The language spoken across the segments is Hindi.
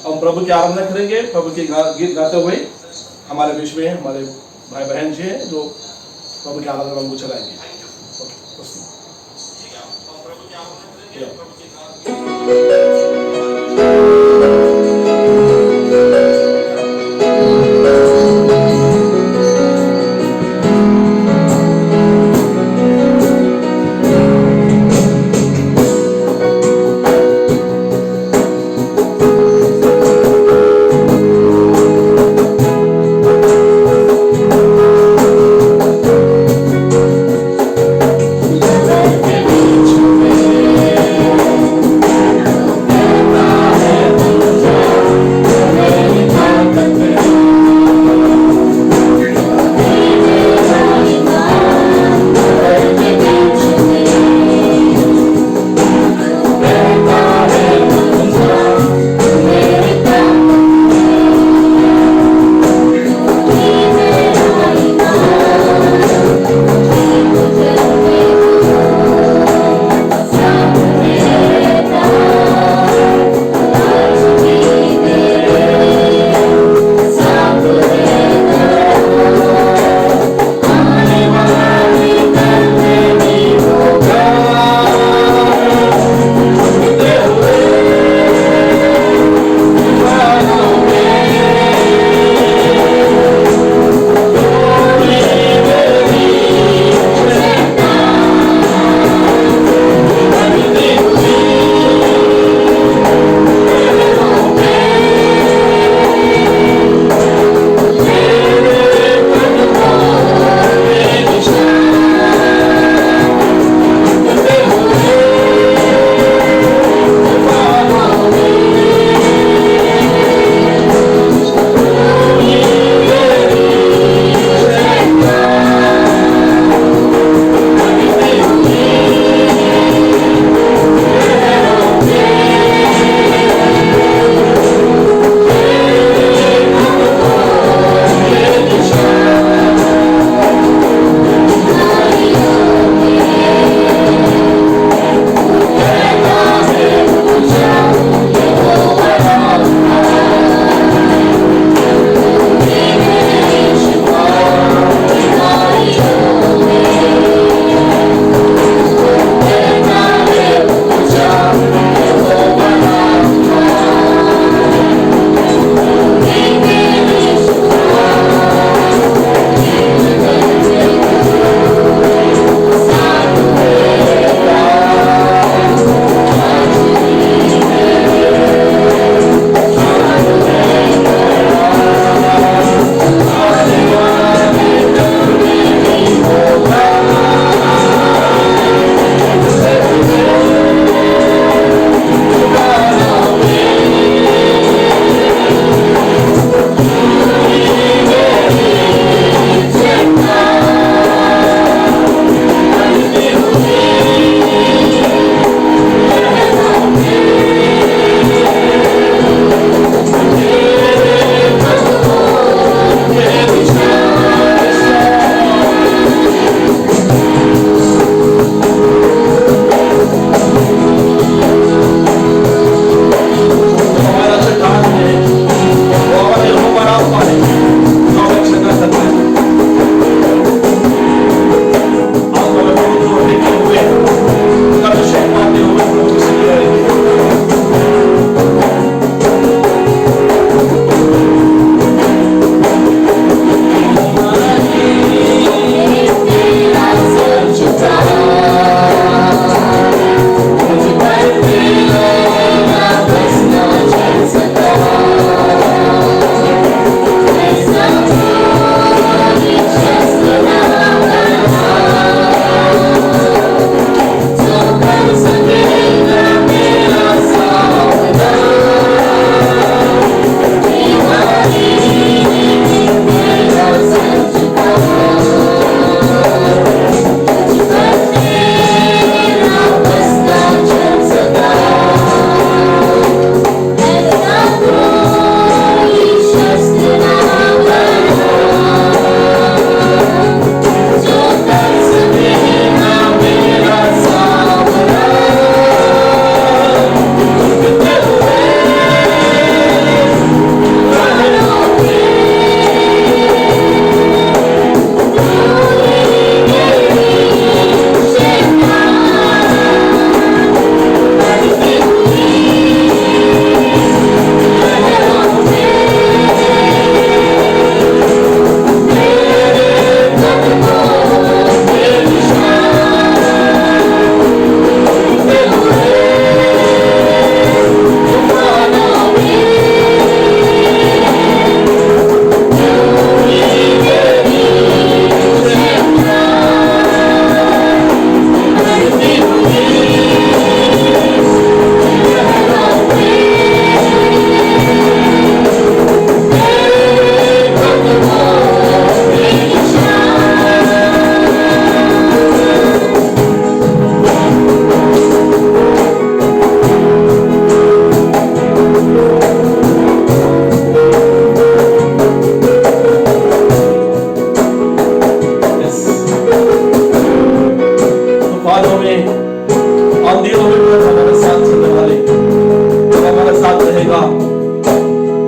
हम प्रभु की आराधना करेंगे, प्रभु के गीत गाते हुए हमारे बीच में हमारे भाई बहन जी हैं जो प्रभु की आराधना में चलाएंगे।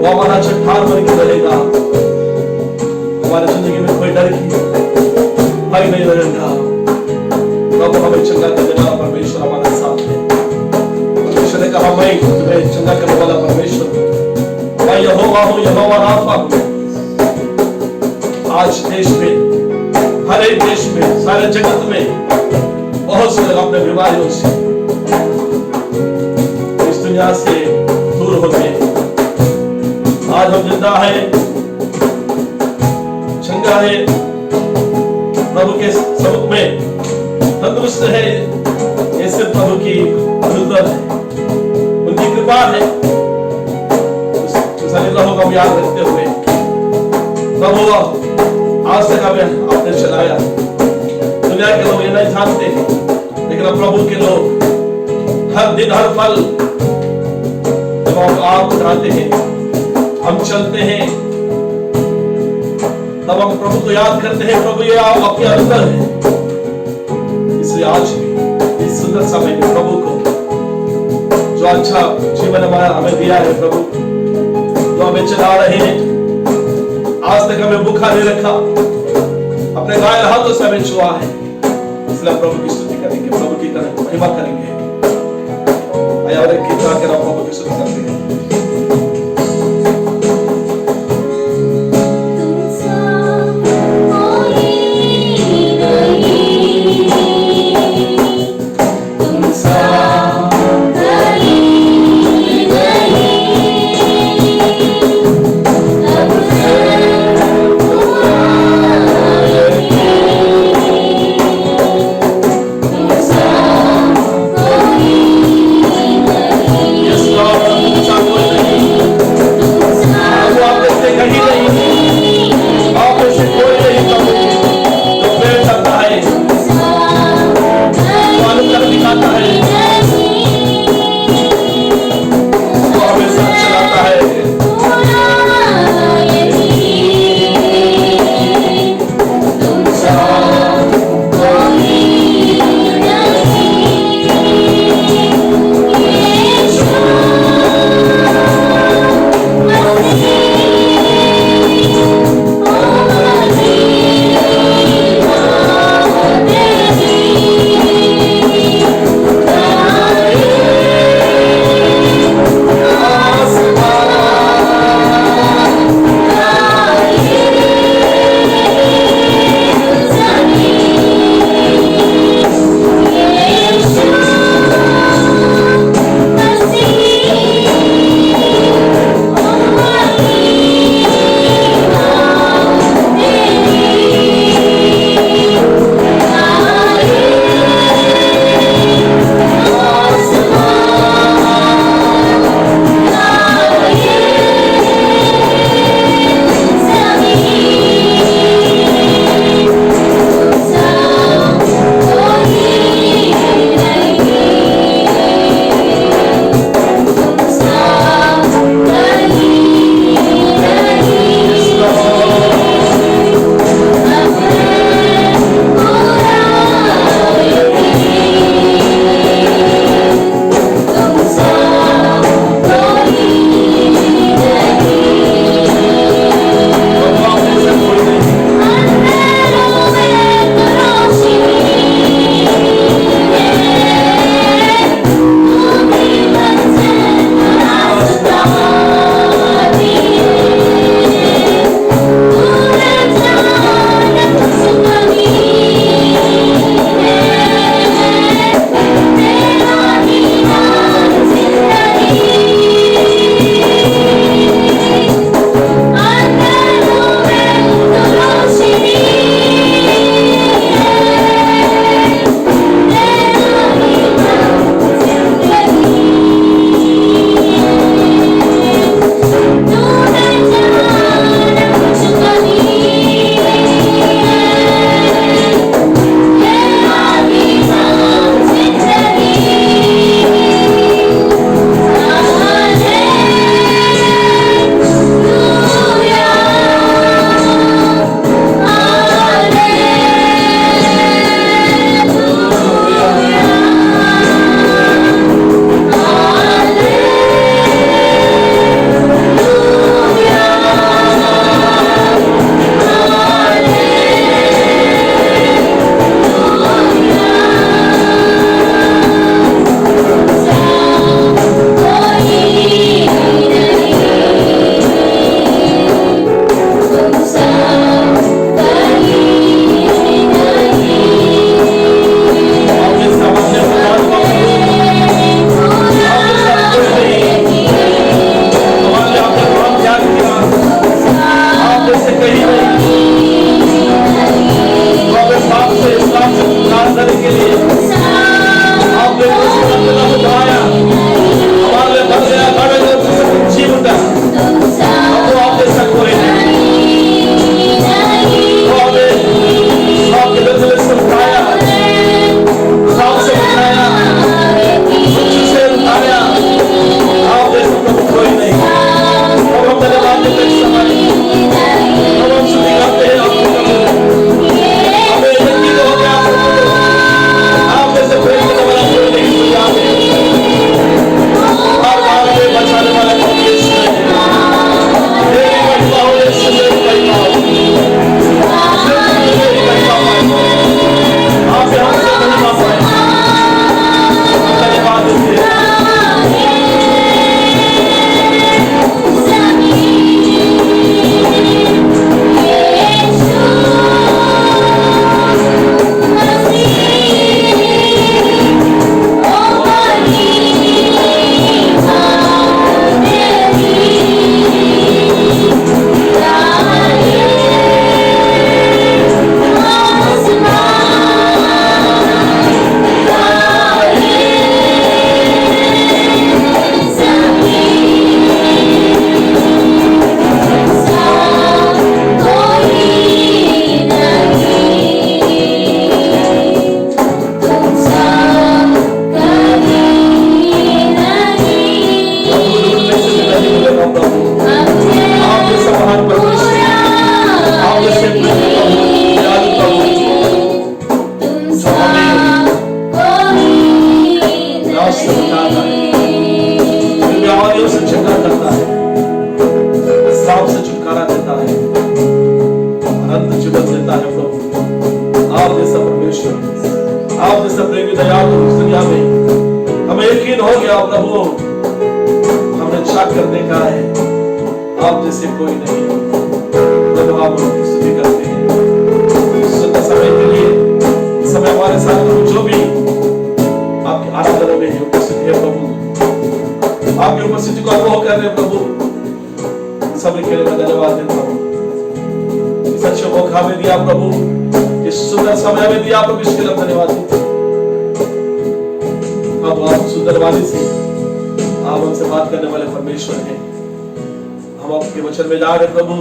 वो हमारा चट्टान बन के रहेगा। हमारी जिंदगी में कोई डर की भय नहीं रहेगा। प्रभु हमें चंगा कर देना, परमेश्वर हमारे साथ है। परमेश्वर ने कहा मैं तुम्हें चंगा करने वाला परमेश्वर, मैं यहोवा हूँ, यहोवा राफा हूँ। आज देश में, हर एक देश में, सारे जगत में बहुत से लोग अपने बीमारियों से, इस दुनिया से दूर हो गए। आज हम जिंदा है, चंगा है, प्रभु के समुख में तंदुरुस्त है। ये सिर्फ प्रभु की अनुग्रह है, उनकी कृपा है। होगा हम याद रखते हुए, प्रभु आज तक हमें आपने चलाया। दुनिया के लोग ये नहीं जानते, लेकिन अब प्रभु के लोग हर दिन हर पल जब हम आप उठाते हैं, हम चलते हैं, तब हम प्रभु को याद करते हैं। प्रभु ये आप आपके अंदर है। इसलिए आज इस सुंदर समय में प्रभु को जो अच्छा जीवन हमारा हमें दिया है, प्रभु जो हमें चला रहे हैं, आज तक हमें भूखा नहीं रखा, अपने घायल हाथों से हमें छुआ है। इसलिए प्रभु की स्तुति करेंगे, प्रभु की महिमा करेंगे। आया और एक गीत गाकर आप प्रभु की स्तुति करते हैं। पाप से छुटकारा देता है, अनंत जीवन देता है प्रभु। आप जैसा परमेश्वर, आप जैसा प्रेमी दयालु इस दुनिया में हमें यकीन हो गया प्रभु, हमने चाक करने का है, आप जैसे कोई नहीं। प्रभु आप उनकी स्तुति करते हैं समय के लिए, समय हमारे साथ जो भी आपके आराधना में है उपस्थित है प्रभु, आपकी उपस्थिति को अनुभव कर रहे प्रभु, सब के लिए मैं धन्यवाद देता हूँ। इस अच्छे मौका में दिया प्रभु, इस सुंदर समय में दिया प्रभु, इसके लिए धन्यवाद देता हूँ। अब आप सुंदर वाणी से आप हमसे बात करने वाले परमेश्वर हैं। हम आपके वचन में जा रहे प्रभु,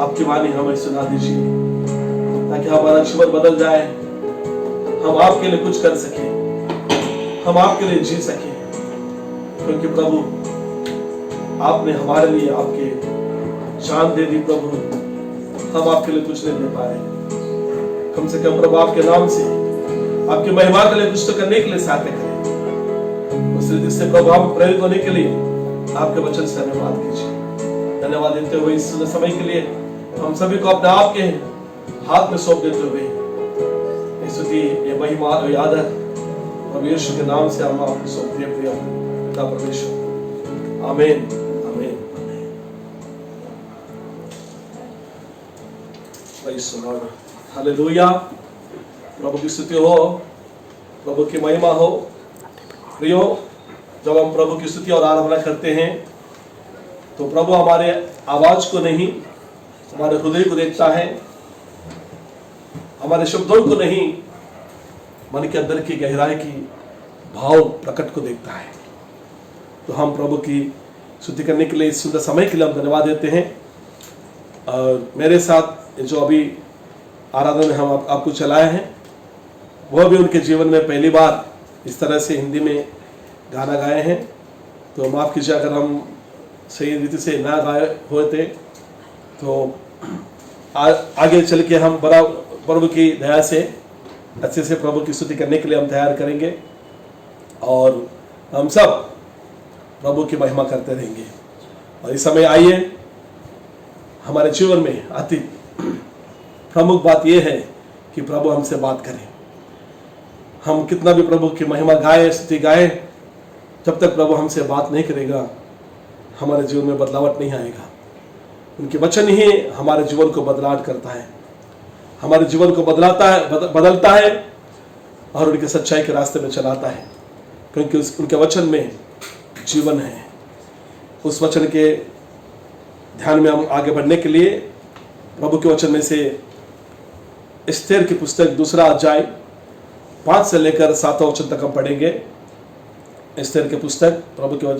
आपकी वाणी हमें सुना दीजिए ताकि हमारा जीवन बदल जाए, हम आपके लिए कुछ कर सके, हम आपके लिए जी सके, क्योंकि प्रभु आपने हमारे लिए आपके जान दे दी प्रभु, हम आपके लिए कुछ नहीं दे पाए। कम से कम प्रभु आपके नाम से आपकी महिमा के लिए कुछ तो करने के लिए साध्य करें। उस रीति से प्रभु हम प्रेरित होने के लिए आपके वचन से धन्यवाद कीजिए। धन्यवाद देते हुए इस समय के लिए हम सभी को अपने आप के हाथ में सौंप देते हुए ये महिमा आदर और यीशु के नाम से हम आपको सौंपते हैं प्रिय पिता परमेश्वर, आमीन आमीन आमीन। Praise the Lord, hallelujah. प्रभु की स्तुति हो, प्रभु की महिमा हो। प्रियो, जब हम प्रभु की स्तुति और आराधना करते हैं तो प्रभु हमारे आवाज को नहीं, हमारे हृदय को देखता है, हमारे शब्दों को नहीं, मन के अंदर की गहराई की भाव प्रकट को देखता है। तो हम प्रभु की स्तुति करने के लिए, इस सुंदर समय के लिए हम धन्यवाद देते हैं। मेरे साथ जो अभी आराधना में हम आपको चलाए हैं, वह भी उनके जीवन में पहली बार इस तरह से हिंदी में गाना गाए हैं। तो माफ़ कीजिए अगर हम सही रीति से ना गाए हुए थे, तो आगे चल के हम बड़ा प्रभु की दया से अच्छे से प्रभु की स्तुति करने के लिए हम तैयार करेंगे और हम सब प्रभु की महिमा करते रहेंगे। और इस समय आइए, हमारे जीवन में अति प्रमुख बात यह है कि प्रभु हमसे बात करें। हम कितना भी प्रभु की महिमा गाए, स्तुति गाए, जब तक प्रभु हमसे बात नहीं करेगा हमारे जीवन में बदलावट नहीं आएगा। उनके वचन ही हमारे जीवन को बदलाव करता है, हमारे जीवन को बदलता है और उनके सच्चाई के रास्ते में चलाता है, क्योंकि उनके वचन में जीवन है। उस वचन के ध्यान में हम आगे बढ़ने के लिए प्रभु के वचन में से एस्तेर की पुस्तक 2 अध्याय 5 से लेकर 7 वचन तक हम पढ़ेंगे। एस्तेर की पुस्तक, प्रभु के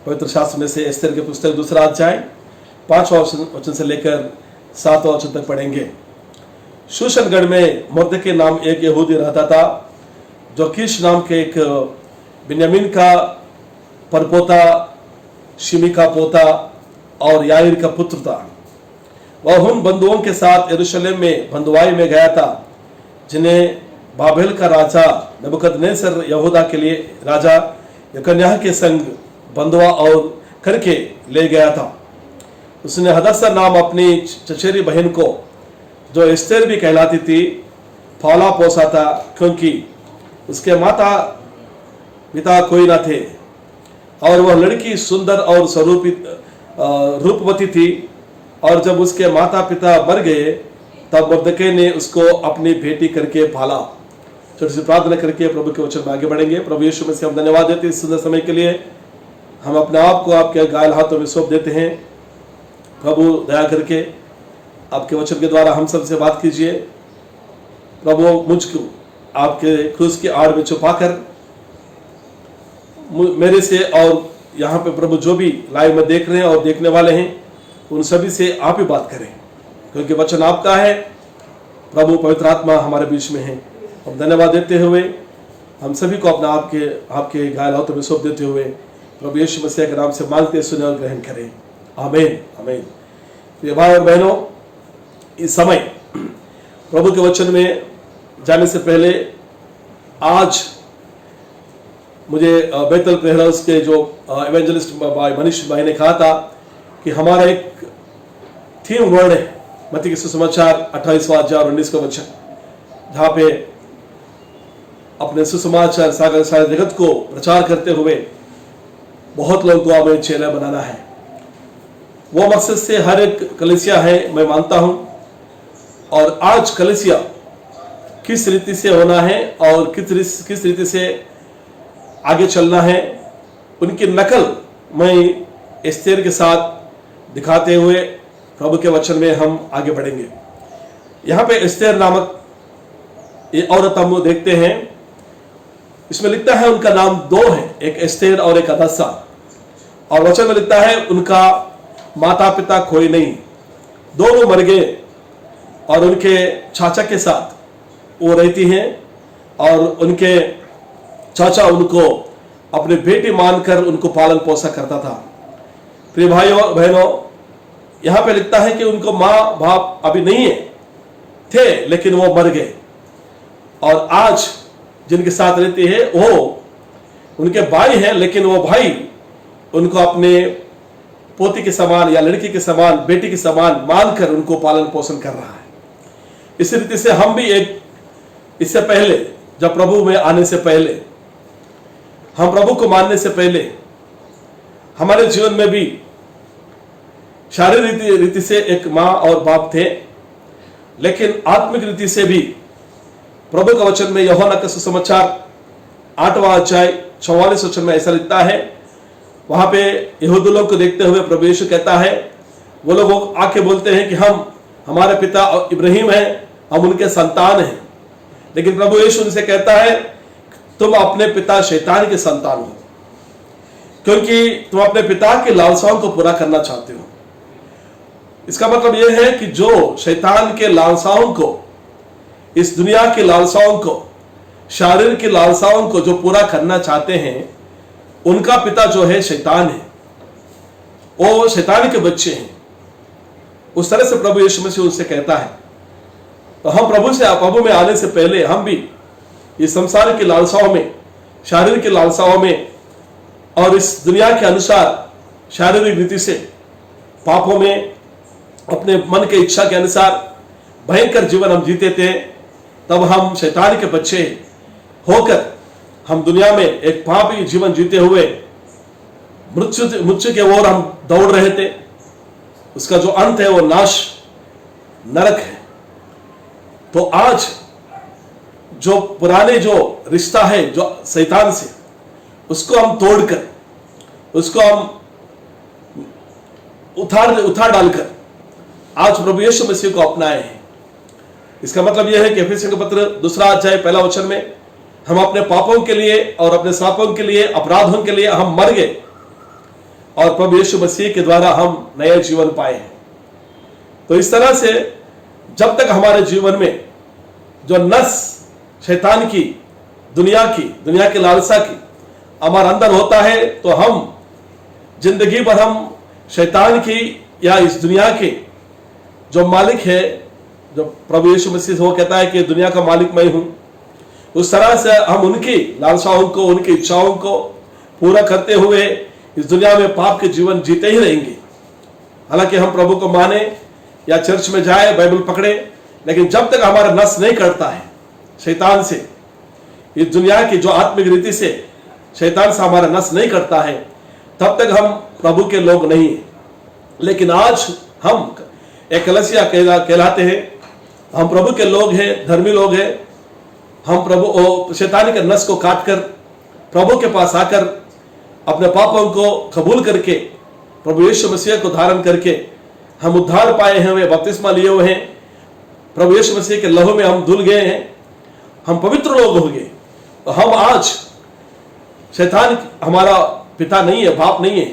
पवित्र शास्त्र में से एस्तेर की पुस्तक 2 अध्याय 5 वचन से लेकर 7 वचन तक पढ़ेंगे। शूशनगढ़ में मुर्दके नाम एक यहूदी रहता था, जो कीश नाम के एक बिन्यामीन का परपोता, शिमी का पोता और याईर का पुत्र था। वह उन बंधुओं के साथ यरूशलेम में बंधुआई में गया था, जिन्हें बाबेल का राजा नबूकदनेस्सर यहूदा के लिए राजा यकोन्याह के संग बंधुआ और करके ले गया था। उसने हदस्सा नाम अपनी चचेरी बहन को, जो एस्तेर भी कहलाती थी, पाला पोसा था, क्योंकि उसके माता पिता कोई न थे और वह लड़की सुंदर और रूपवती थी। और जब उसके माता पिता मर गए तब मुर्दके ने उसको अपनी बेटी करके पाला। छोटी सी प्रार्थना करके प्रभु के वचन में आगे बढ़ेंगे। प्रभु यीशु मसीह हम धन्यवाद देते हैं इस सुंदर समय के लिए। हम अपने आप को आपके घायल हाथों में सौंप देते हैं। प्रभु दया करके आपके वचन के द्वारा हम सबसे बात कीजिए। प्रभु मुझको आपके क्रूस की आड़ में छुपाकर मेरे से और यहाँ पे प्रभु जो भी लाइव में देख रहे हैं और देखने वाले हैं, उन सभी से आप ही बात करें, क्योंकि वचन आपका है। प्रभु पवित्र आत्मा हमारे बीच में है। हम धन्यवाद देते हुए हम सभी को अपना आपके घायल हाथों में सौंप देते हुए प्रभु यीशु मसीह के नाम से मांगते, सुने और ग्रहण करें। आमीन आमीन। प्रिय भाई और बहनों, इस समय प्रभु के वचन में जाने से पहले आज मुझे बेतल प्रेहराउस के जो इवेंजलिस्ट भाई मनीष भाई ने कहा था कि हमारा एक थीम वर्ड है मत्ती के सुसमाचार 28वां अध्याय और 19 का वचन, जहां पे अपने सुसमाचार सारे जगत को प्रचार करते हुए बहुत लोगों को हमें चेला बनाना है। वो मकसद से हर एक कलीसिया है, मैं मानता हूं। और आज कलीसिया किस रीति से होना है और किस रीति से आगे चलना है, उनकी नकल मैं एस्तेर के साथ दिखाते हुए प्रभु के वचन में हम आगे बढ़ेंगे। यहां पे एस्तेर नामक ये औरत हम देखते हैं, इसमें लिखता है उनका नाम दो है, एक एस्तेर और एक हदासा। और वचन में लिखता है उनका माता पिता कोई नहीं, दोनों मर गए और उनके चाचा के साथ वो रहती हैं और उनके चाचा उनको अपने बेटी मानकर उनको पालन पोषण करता था। प्रिय भाइयों बहनों, यहां पे लिखता है कि उनको माँ बाप अभी नहीं है, थे लेकिन वो मर गए। और आज जिनके साथ रहते हैं वो उनके भाई हैं, लेकिन वो भाई उनको अपने पोती के समान या लड़की के समान, बेटी के समान मानकर उनको पालन पोषण कर रहा है। इसी रीति से हम भी इससे पहले, जब प्रभु में आने से पहले, हम प्रभु को मानने से पहले हमारे जीवन में भी शारीरिक रीति से एक माँ और बाप थे, लेकिन आत्मिक रीति से भी प्रभु का वचन में यूहन्ना का सुसमाचार 8वां अध्याय 44 वचन में ऐसा लिखता है। वहां पे यहूदी लोग को देखते हुए प्रभु यीशु कहता है, वो लोग आके बोलते हैं कि हमारे पिता इब्राहिम है, हम उनके संतान हैं। लेकिन प्रभु यीशु उनसे कहता है तुम अपने पिता शैतान के संतान हो, क्योंकि तुम अपने पिता की लालसाओं को पूरा करना चाहते हो। इसका मतलब यह है कि जो शैतान के लालसाओं को, इस दुनिया की लालसाओं को, शारीर की लालसाओं को जो पूरा करना चाहते हैं, उनका पिता जो है शैतान है, वो शैतान के बच्चे हैं। उस तरह से प्रभु यीशु मसीह उनसे कहता है। तो हम प्रभु में आने से पहले हम भी इस संसार की लालसाओं में, शारीर की लालसाओं में और इस दुनिया के अनुसार शारीरिक रीति से पापों में, अपने मन के इच्छा के अनुसार भयंकर जीवन हम जीते थे। तब हम शैतान के बच्चे होकर हम दुनिया में एक पापी जीवन जीते हुए मृत्यु के ओर हम दौड़ रहे थे। उसका जो अंत है वो नाश, नरक है। तो आज जो पुराने जो रिश्ता है जो शैतान से, उसको हम तोड़कर, उसको हम उतार डालकर आज प्रभु यीशु मसीह को अपनाए हैं। इसका मतलब यह है कि एफेसियों का पत्र 2 अध्याय 1 वचन में हम अपने पापों के लिए और अपने श्रापों के लिए, अपराधों के लिए हम मर गए और प्रभु यीशु मसीह के द्वारा हम नया जीवन पाए हैं। तो इस तरह से जब तक हमारे जीवन में जो नस शैतान की, दुनिया की लालसा की हमारे अंदर होता है, तो हम जिंदगी भर हम शैतान की या इस दुनिया के जो मालिक है, जो प्रभु यीशु मसीह वो कहता है कि दुनिया का मालिक मैं हूं, उस तरह से हम उनकी लालसाओं को, उनकी इच्छाओं को पूरा करते हुए इस दुनिया में पाप के जीवन जीते ही रहेंगे। हालांकि हम प्रभु को माने या चर्च में जाए, बाइबल पकड़े, लेकिन जब तक हमारा नस नहीं करता है शैतान से, इस दुनिया की जो आत्मिक रीति से शैतान से हमारा नस नहीं करता है, तब तक हम प्रभु के लोग नहीं हैं। लेकिन आज हम एक कलीसिया कहलाते हैं, हम प्रभु के लोग हैं, धर्मी लोग हैं। हम प्रभु शैतान के नस को काटकर प्रभु के पास आकर अपने पापों को कबूल करके प्रभु यीशु मसीह को धारण करके हम उद्धार पाए हैं, वे बपतिस्मा लिए हुए हैं, प्रभु यीशु मसीह के लहू में हम धुल गए हैं, हम पवित्र लोग हो गए। तो हम आज, शैतान हमारा पिता नहीं है, बाप नहीं है,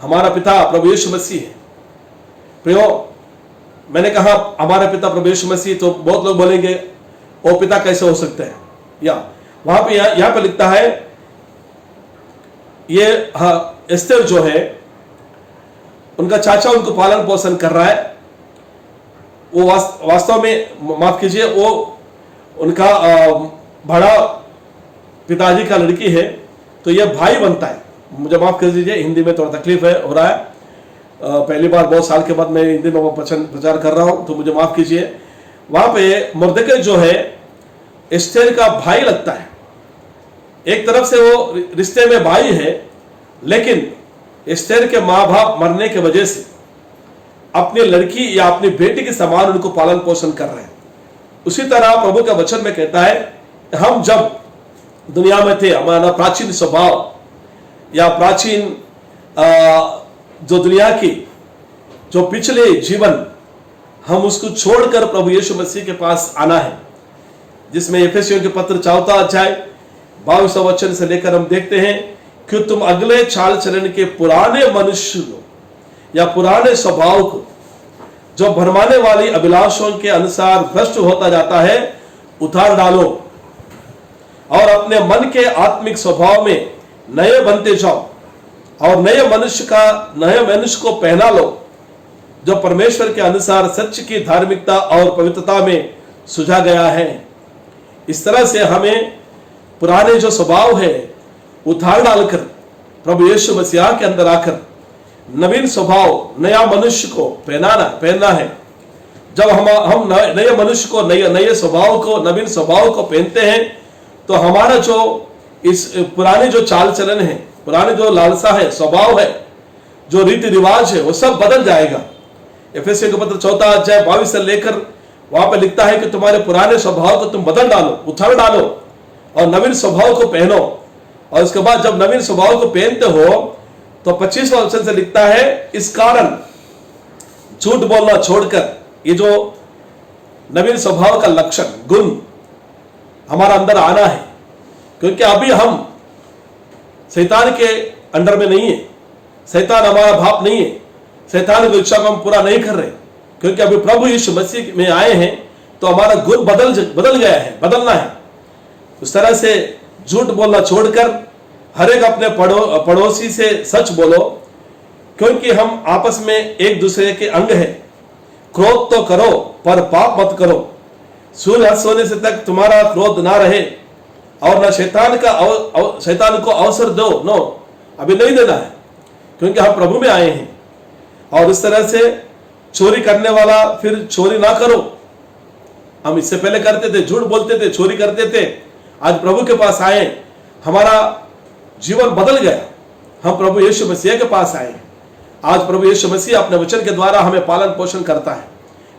हमारा पिता प्रभु यीशु मसीह है। प्रियो, मैंने कहा हमारा पिता प्रभु यीशु मसीह, तो बहुत लोग बोलेंगे वो पिता कैसे हो सकता है, या वहां पे यहां पे लिखता है ये एस्तेर जो है, उनका चाचा उनको पालन पोषण कर रहा है। वो वास्तव में, माफ कीजिए, वो उनका बड़ा पिताजी का लड़की है, तो यह भाई बनता है। मुझे माफ कर दीजिए, हिंदी में थोड़ा तकलीफ हो रहा है। पहली बार बहुत साल के बाद मैं हिंदी में प्रचार कर रहा हूं, तो मुझे माफ कीजिए। वहां पे मुर्दकै जो है एस्तेर का भाई लगता है। एक तरफ से वो रिश्ते में भाई है, लेकिन एस्तेर के माँ बाप मरने की वजह से अपनी लड़की या अपनी बेटी के समान उनको पालन पोषण कर रहे हैं। उसी तरह प्रभु का वचन में कहता है, हम जब दुनिया में थे, हमारा प्राचीन स्वभाव या प्राचीन जो दुनिया की जो पिछले जीवन, हम उसको छोड़कर प्रभु यीशु मसीह के पास आना है, जिसमें एफेसियों के पत्र 4 अध्याय 22 वचन से लेकर हम देखते हैं कि तुम अगले चाल चलन के पुराने मनुष्य को या पुराने स्वभाव को, जो भरमाने वाली अभिलाषों के अनुसार भ्रष्ट होता जाता है, उतार डालो और अपने मन के आत्मिक स्वभाव में नए बनते जाओ और नए मनुष्य को पहना लो, जो परमेश्वर के अनुसार सच की धार्मिकता और पवित्रता में सुझा गया है। इस तरह से हमें पुराने जो स्वभाव है उतार डालकर प्रभु यीशु मसीह के अंदर आकर नवीन स्वभाव, नया मनुष्य को पहनना है। जब हम नए मनुष्य को, नए स्वभाव को, नवीन स्वभाव को पहनते हैं, तो हमारा जो इस पुराने जो चाल चलन है, पुराने जो लालसा है, स्वभाव है, जो रीति रिवाज है, वो सब बदल जाएगा। एफेसियों के पत्र 4 अध्याय 22 से लेकर वहां पर लिखता है कि तुम्हारे पुराने स्वभाव को तुम बदल डालो, उतार डालो और नवीन स्वभाव को पहनो। और उसके बाद जब नवीन स्वभाव को पहनते हो तो 25वां वचन से लिखता है, इस कारण झूठ बोलना छोड़कर, ये जो नवीन स्वभाव का लक्षण, गुण हमारा अंदर आना है, क्योंकि अभी हम शैतान के अंडर में नहीं है, शैतान हमारा बाप नहीं है, शैतान की इच्छा को हम पूरा नहीं कर रहे, क्योंकि अभी प्रभु यीशु मसीह में आए हैं, तो हमारा गुण बदल गया है, बदलना है। उस तरह से झूठ बोलना छोड़कर हर एक अपने पड़ोसी से सच बोलो, क्योंकि हम आपस में एक दूसरे के अंग हैं। क्रोध तो करो पर पाप मत करो। सूर्य अस्त होने से तक तुम्हारा क्रोध ना रहे और न शैतान को अवसर दो, नो, अभी नहीं देना है, क्योंकि हम प्रभु में आए हैं। और इस तरह से चोरी करने वाला फिर चोरी ना करो। हम इससे पहले करते थे, झूठ बोलते थे, चोरी करते थे। आज प्रभु के पास आए, हमारा जीवन बदल गया, हम प्रभु यीशु मसीह के पास आए। आज प्रभु यीशु मसीह अपने वचन के द्वारा हमें पालन पोषण करता है,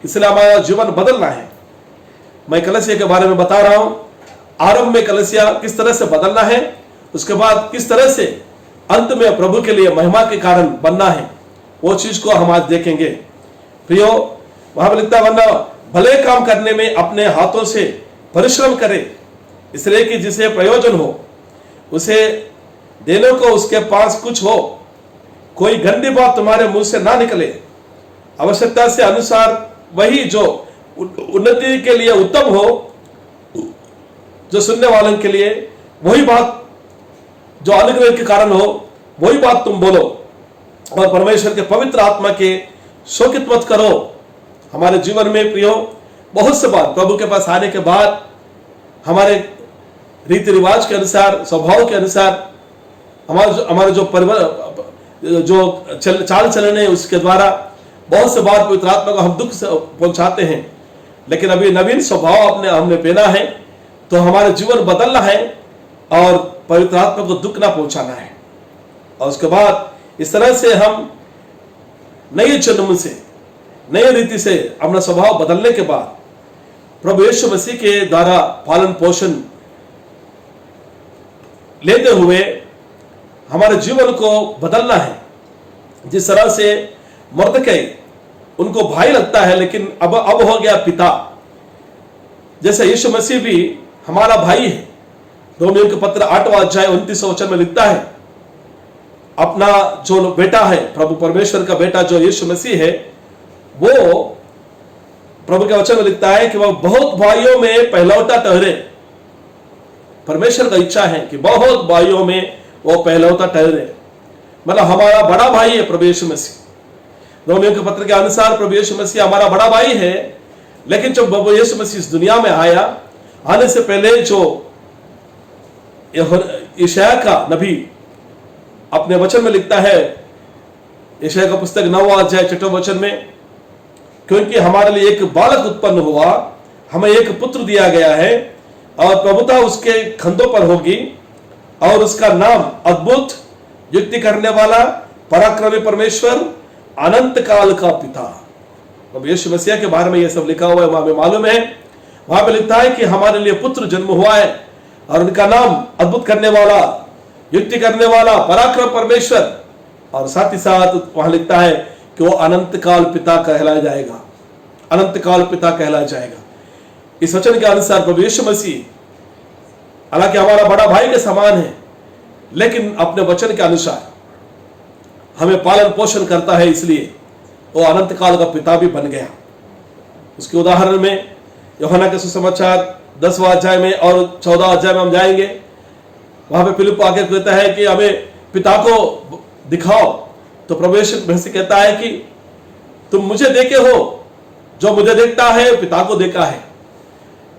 इसलिए हमारा जीवन बदलना है। मैं कलीसिया के बारे में बता रहा हूं, आरंभ में कलीसिया किस तरह से बदलना है, उसके बाद किस तरह से अंत में प्रभु के लिए महिमा के कारण बनना है, वो चीज को हम आज देखेंगे। प्रियो, वहां पर लिखता, वरना भले काम करने में अपने हाथों से परिश्रम करे, इसलिए कि जिसे प्रयोजन हो उसे देने को उसके पास कुछ हो। कोई गंदी बात तुम्हारे मुंह से ना निकले, आवश्यकता से अनुसार वही जो उन्नति के लिए उत्तम हो, जो सुनने वालों के लिए वही बात, जो अनुग्रह के कारण हो, वही बात तुम बोलो और परमेश्वर के पवित्र आत्मा के शोकित मत करो। हमारे जीवन में प्रियो, बहुत से बार प्रभु के पास आने के बाद हमारे रीति रिवाज के अनुसार, स्वभाव के अनुसार, हमारे जो चाल चलन है, उसके द्वारा बहुत से बार पवित्र आत्मा को हम दुख से पहुंचाते हैं। लेकिन अभी नवीन स्वभाव हमने पहना है, तो हमारा जीवन बदलना है और पवित्र आत्मा को दुख ना पहुंचाना है। और उसके बाद इस तरह से हम नए जन्म से, नए रीति से अपना स्वभाव बदलने के बाद प्रभु यीशु मसीह के द्वारा पालन पोषण लेते हुए हमारे जीवन को बदलना है। जिस तरह से मुर्दकै उनको भाई लगता है, लेकिन अब हो गया पिता, जैसे यीशु मसीह भी हमारा भाई है। रोमियों के पत्र 8वां अध्याय 29 वचन में लिखता है, अपना जो बेटा है, प्रभु परमेश्वर का बेटा जो यीशु मसीह है, वो प्रभु के वचन में लिखता है कि वह बहुत भाइयों में पहलौठा ठहरे। परमेश्वर का इच्छा है कि बहुत भाइयों में वो पहलौठा ठहरे, मतलब हमारा बड़ा भाई है प्रभु यीशु मसीह। रोमियों के पत्र के अनुसार प्रभु यीशु मसीह हमारा बड़ा भाई है, लेकिन जब प्रभु यीशु मसीह इस दुनिया में आने से पहले जो यशायाह का नबी अपने वचन में लिखता है यशायाह का पुस्तक 9वां अध्याय 6वें वचन में, क्योंकि हमारे लिए एक बालक उत्पन्न हुआ, हमें एक पुत्र दिया गया है और प्रभुता उसके कंधों पर होगी और उसका नाम अद्भुत, युक्ति करने वाला, पराक्रमी परमेश्वर, अनंत काल का पिता। अब यीशु मसीह के बारे में यह सब लिखा हुआ है, हमें मालूम है। वहां पे लिखता है कि हमारे लिए पुत्र जन्म हुआ है और उनका नाम अद्भुत करने वाला, युक्ति करने वाला, पराक्रम परमेश्वर, और साथ ही साथ वहां लिखता है कि वो अनंत काल पिता कहलाया जाएगा, अनंत काल पिता कहलाया जाएगा। इस वचन के अनुसार प्रभु यीशु मसीह हालांकि हमारा बड़ा भाई के समान है, लेकिन अपने वचन के अनुसार हमें पालन पोषण करता है, इसलिए वो अनंत काल का पिता भी बन गया। उसके उदाहरण में यूहन्ना के सुसमाचार 10वां अध्याय में और 14वां अध्याय में हम जाएंगे। वहां पे फिलिप आके कहता है कि हमें पिता को दिखाओ, तो प्रभु यीशु मसीह कहता है कि तुम मुझे देखे हो, जो मुझे देखता है पिता को देखा है।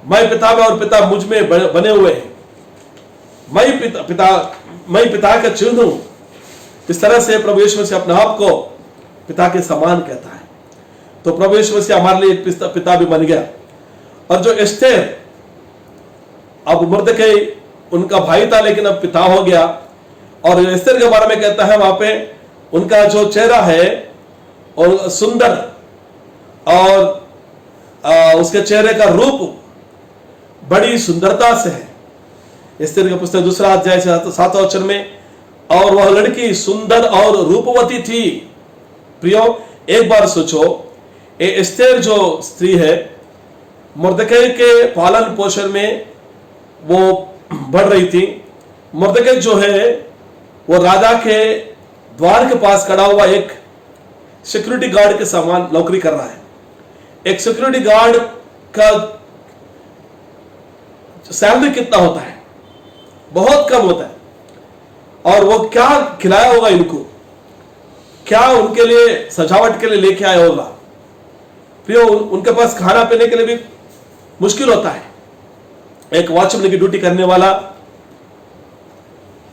मैं पिता में और पिता मुझ में बने हुए हैं। मैं पिता का चिन्ह हूं। इस तरह से प्रभु यीशु मसीह अपने आप को पिता के समान कहता है। तो प्रभु यीशु मसीह हमारे लिए एक पिता भी बन गया। और जो एस्तेर, अब मुर्दकै उनका भाई था लेकिन अब पिता हो गया, और एस्तेर के बारे में कहता है वहां पे उनका जो चेहरा है और सुंदर, और उसके चेहरे का रूप बड़ी सुंदरता से है। एस्तेर का पुस्तक 2 अध्याय से 7वें वचन में, और वह लड़की सुंदर और रूपवती थी। प्रियो, एक बार सोचो, एस्तेर जो स्त्री है, मुर्दकै के पालन पोषण में वो बढ़ रही थी। मुर्दकै जो है वो राजा के द्वार के पास खड़ा हुआ एक सिक्योरिटी गार्ड के समान नौकरी कर रहा है। एक सिक्योरिटी गार्ड का सैलरी कितना होता है? बहुत कम होता है। और वो क्या खिलाया होगा इनको, क्या उनके लिए सजावट के लिए लेके आया होगा। फिर उनके पास खाना पीने के लिए भी मुश्किल होता है। एक वॉचमैन की ड्यूटी करने वाला,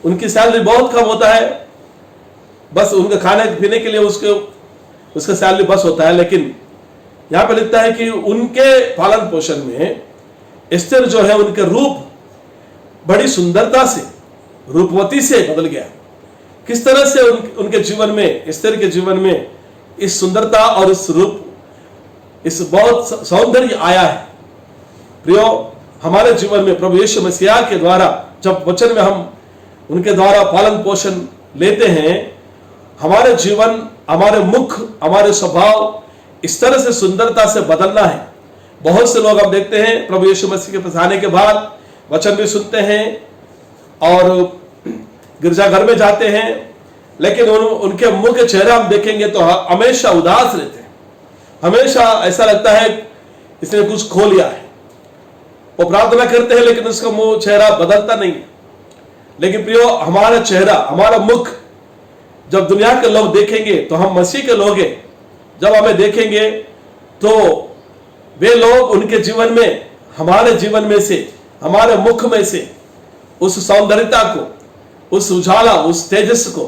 उनकी सैलरी बहुत कम होता है, बस उनके खाने पीने के लिए उसका सैलरी बस होता है। लेकिन यहां पे लिखता है कि उनके पालन पोषण में एस्तेर जो है उनके रूप बड़ी सुंदरता से, रूपवती से बदल गया। किस तरह से उनके जीवन में, एस्तेर के जीवन में इस सुंदरता और इस रूप, इस बहुत सौंदर्य आया है। प्रियो, हमारे जीवन में प्रभु यीशु मसीह के द्वारा जब वचन में हम उनके द्वारा पालन पोषण लेते हैं, हमारे जीवन, हमारे मुख, हमारे स्वभाव इस तरह से सुंदरता से बदलना है। बहुत से लोग हम देखते हैं प्रभु यीशु मसीह के पास आने के बाद वचन भी सुनते हैं और गिरजाघर में जाते हैं, लेकिन उनके मुंह के चेहरा हम देखेंगे तो हमेशा उदास रहते हैं। हमेशा ऐसा लगता है इसने कुछ खो लिया है। वो प्रार्थना करते हैं लेकिन उसका मुंह चेहरा बदलता नहीं है। लेकिन प्रियो, हमारा चेहरा, हमारा मुख जब दुनिया के लोग देखेंगे तो हम मसीह के लोग हैं। जब हमें देखेंगे तो वे लोग उनके जीवन में, हमारे जीवन में से, हमारे मुख में से उस सौंदर्यता को, उस उजाला, उस तेजस को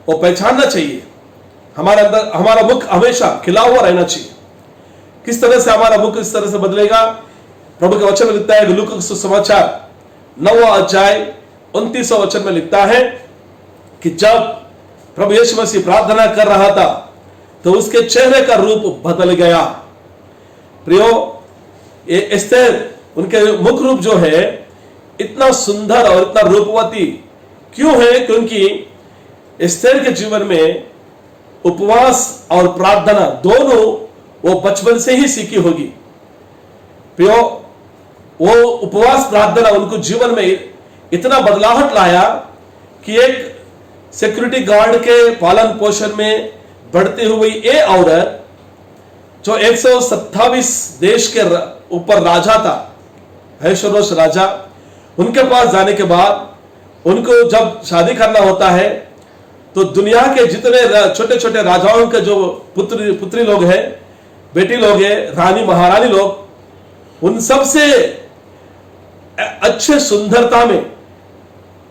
वो पहचानना चाहिए। हमारे अंदर हमारा मुख हमेशा खिला हुआ रहना चाहिए। किस तरह से हमारा मुख इस तरह से बदलेगा? प्रभु के वचन में लिखता है, लूका का सुसमाचार 9वां अध्याय 29वां वचन में लिखता है कि जब प्रभु यीशु मसीह प्रार्थना कर रहा था तो उसके चेहरे का रूप बदल गया। प्रियो, ये एस्तेर, उनके मुख रूप जो है इतना सुंदर और इतना रूपवती क्यों है? क्योंकि एस्तेर के जीवन में उपवास और प्रार्थना दोनों वो बचपन से ही सीखी होगी। प्रियो, वो उपवास प्रार्थना उनको जीवन में इतना बदलाव लाया कि एक सिक्योरिटी गार्ड के पालन पोषण में बढ़ती हुई ये औरत जो 127 देश के ऊपर राजा था, अहश्वेरोश राजा, उनके पास जाने के बाद उनको जब शादी करना होता है तो दुनिया के जितने छोटे छोटे राजाओं के जो पुत्री लोग हैं, बेटी लोग हैं, रानी महारानी लोग, उन सबसे अच्छे सुंदरता में,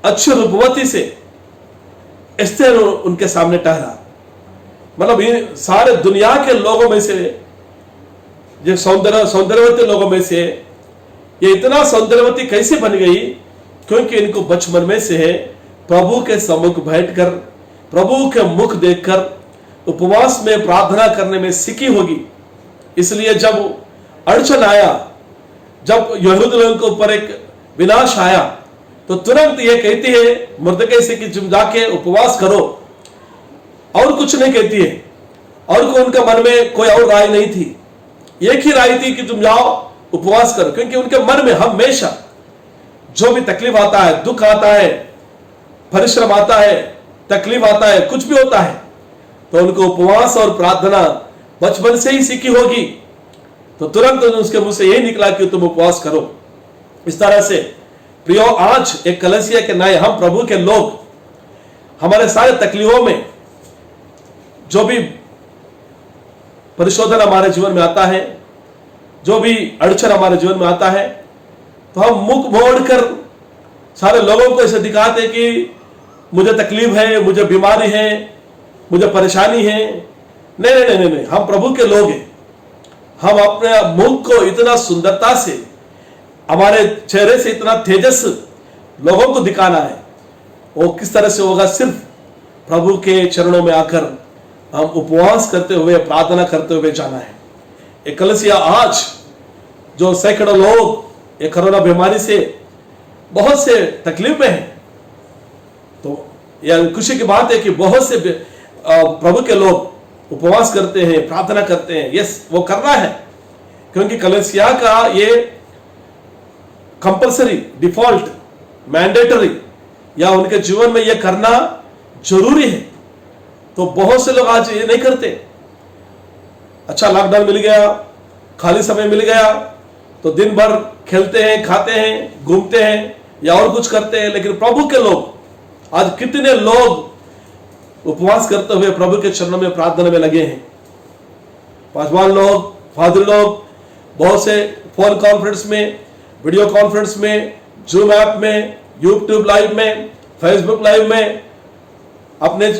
अच्छे रूपवती से एस्तेर उनके सामने ठहरा। मतलब ये सारे दुनिया के लोगों में से, जो सौंदर्यवती लोगों में से ये इतना सौंदर्यवती कैसे बन गई? क्योंकि इनको बचपन में से है प्रभु के सम्मुख बैठकर, प्रभु के मुख देखकर उपवास में प्रार्थना करने में सीखी होगी। इसलिए जब अड़चन आया, जब यहूदी लोगों के ऊपर एक विनाश आया, तो तुरंत ये कहती है मुर्दकै से कि तुम जाके उपवास करो, और कुछ नहीं कहती है। और को उनके मन में कोई और राय नहीं थी, एक ही राय थी कि तुम जाओ उपवास करो। क्योंकि उनके मन में हमेशा जो भी तकलीफ आता है, दुख आता है, परिश्रम आता है, तकलीफ आता है, कुछ भी होता है, तो उनको उपवास और प्रार्थना बचपन से ही सीखी होगी। तो तुरंत उसके मुंह से यही निकला कि तुम उपवास करो। इस तरह से प्रियो, आज एक कलीसिया के नए हम प्रभु के लोग, हमारे सारे तकलीफों में जो भी परिशोधन हमारे जीवन में आता है, जो भी अड़चन हमारे जीवन में आता है, तो हम मुख मोड़कर सारे लोगों को ऐसे दिखाते कि मुझे तकलीफ है, मुझे बीमारी है, मुझे परेशानी है। नहीं नहीं नहीं नहीं, हम प्रभु के लोग हैं। हम अपने मुख को इतना सुंदरता से, हमारे चेहरे से इतना तेजस लोगों को दिखाना है। वो किस तरह से होगा? सिर्फ प्रभु के चरणों में आकर हम उपवास करते हुए, प्रार्थना करते हुए जाना है। एक कलीसिया आज जो सैकड़ों लोग ये कोरोना बीमारी से बहुत से तकलीफ में हैं, तो यह खुशी की बात है कि बहुत से प्रभु के लोग उपवास करते हैं, प्रार्थना करते हैं। यस, वो करना है, क्योंकि कलीसिया का ये कंपल्सरी, डिफॉल्ट, मैंडेटरी, या उनके जीवन में ये करना जरूरी है। तो बहुत से लोग आज ये नहीं करते। अच्छा, लॉकडाउन मिल गया, खाली समय मिल गया, तो दिन भर खेलते हैं, खाते हैं, घूमते हैं या और कुछ करते हैं। लेकिन प्रभु के लोग, आज कितने लोग उपवास करते हुए प्रभु के चरणों में प्रार्थना में लगे हैं। पासवान लोग, फादर लोग, बहुत से फोन कॉन्फ्रेंस में, वीडियो कॉन्फ्रेंस में, जूम ऐप में, यूट्यूब लाइव में, फेसबुक लाइव में अपने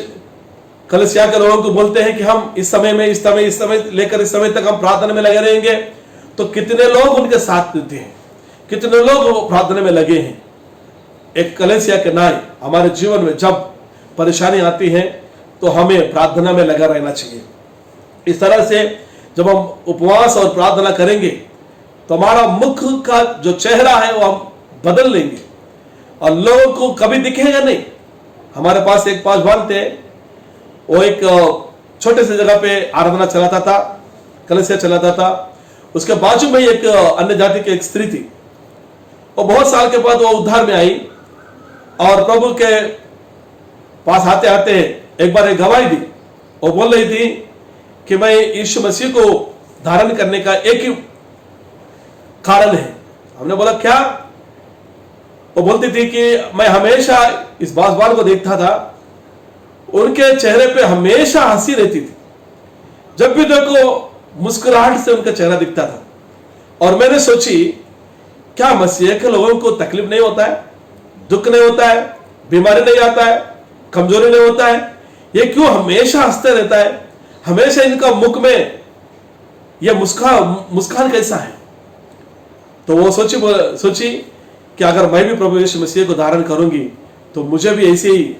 कलीसिया के लोगों को बोलते हैं कि हम इस समय में, इस समय लेकर इस समय तक हम प्रार्थना में लगे रहेंगे। तो कितने लोग उनके साथ देते हैं, कितने लोग प्रार्थना में लगे हैं। एक कलीसिया के नाय हमारे जीवन में जब परेशानी आती है, तो हमें प्रार्थना में लगा रहना चाहिए। इस तरह से जब हम उपवास और प्रार्थना करेंगे, तो हमारा मुख का जो चेहरा है वो हम बदल लेंगे, और लोगों को कभी दिखेगा नहीं। हमारे पास एक पासवान थे, वो एक छोटे से जगह पे आराधना चलाता था, कलीसिया चलाता था। उसके बाजू में एक अन्य जाति की एक स्त्री थी। वो बहुत साल के बाद वो उद्धार में आई, और प्रभु के पास आते आते एक बार एक गवाही दी। वो बोल रही थी कि मैं यीशु मसीह को धारण करने का एक ही कारण है। हमने बोला क्या? वो बोलती थी कि मैं हमेशा इस बासवान को देखता था, उनके चेहरे पे हमेशा हंसी रहती थी, जब भी देखो मुस्कुराहट से उनका चेहरा दिखता था। और मैंने सोची, क्या मसीह के लोगों को तकलीफ नहीं होता है, दुख नहीं होता है, बीमारी नहीं आता है, कमजोरी नहीं होता है? ये क्यों हमेशा हंसते रहता है? हमेशा इनका मुख में यह मुस्कान कैसा है? तो वो सोची कि अगर मैं भी प्रभु यीशु मसीह को धारण करूंगी, तो मुझे भी ऐसे ही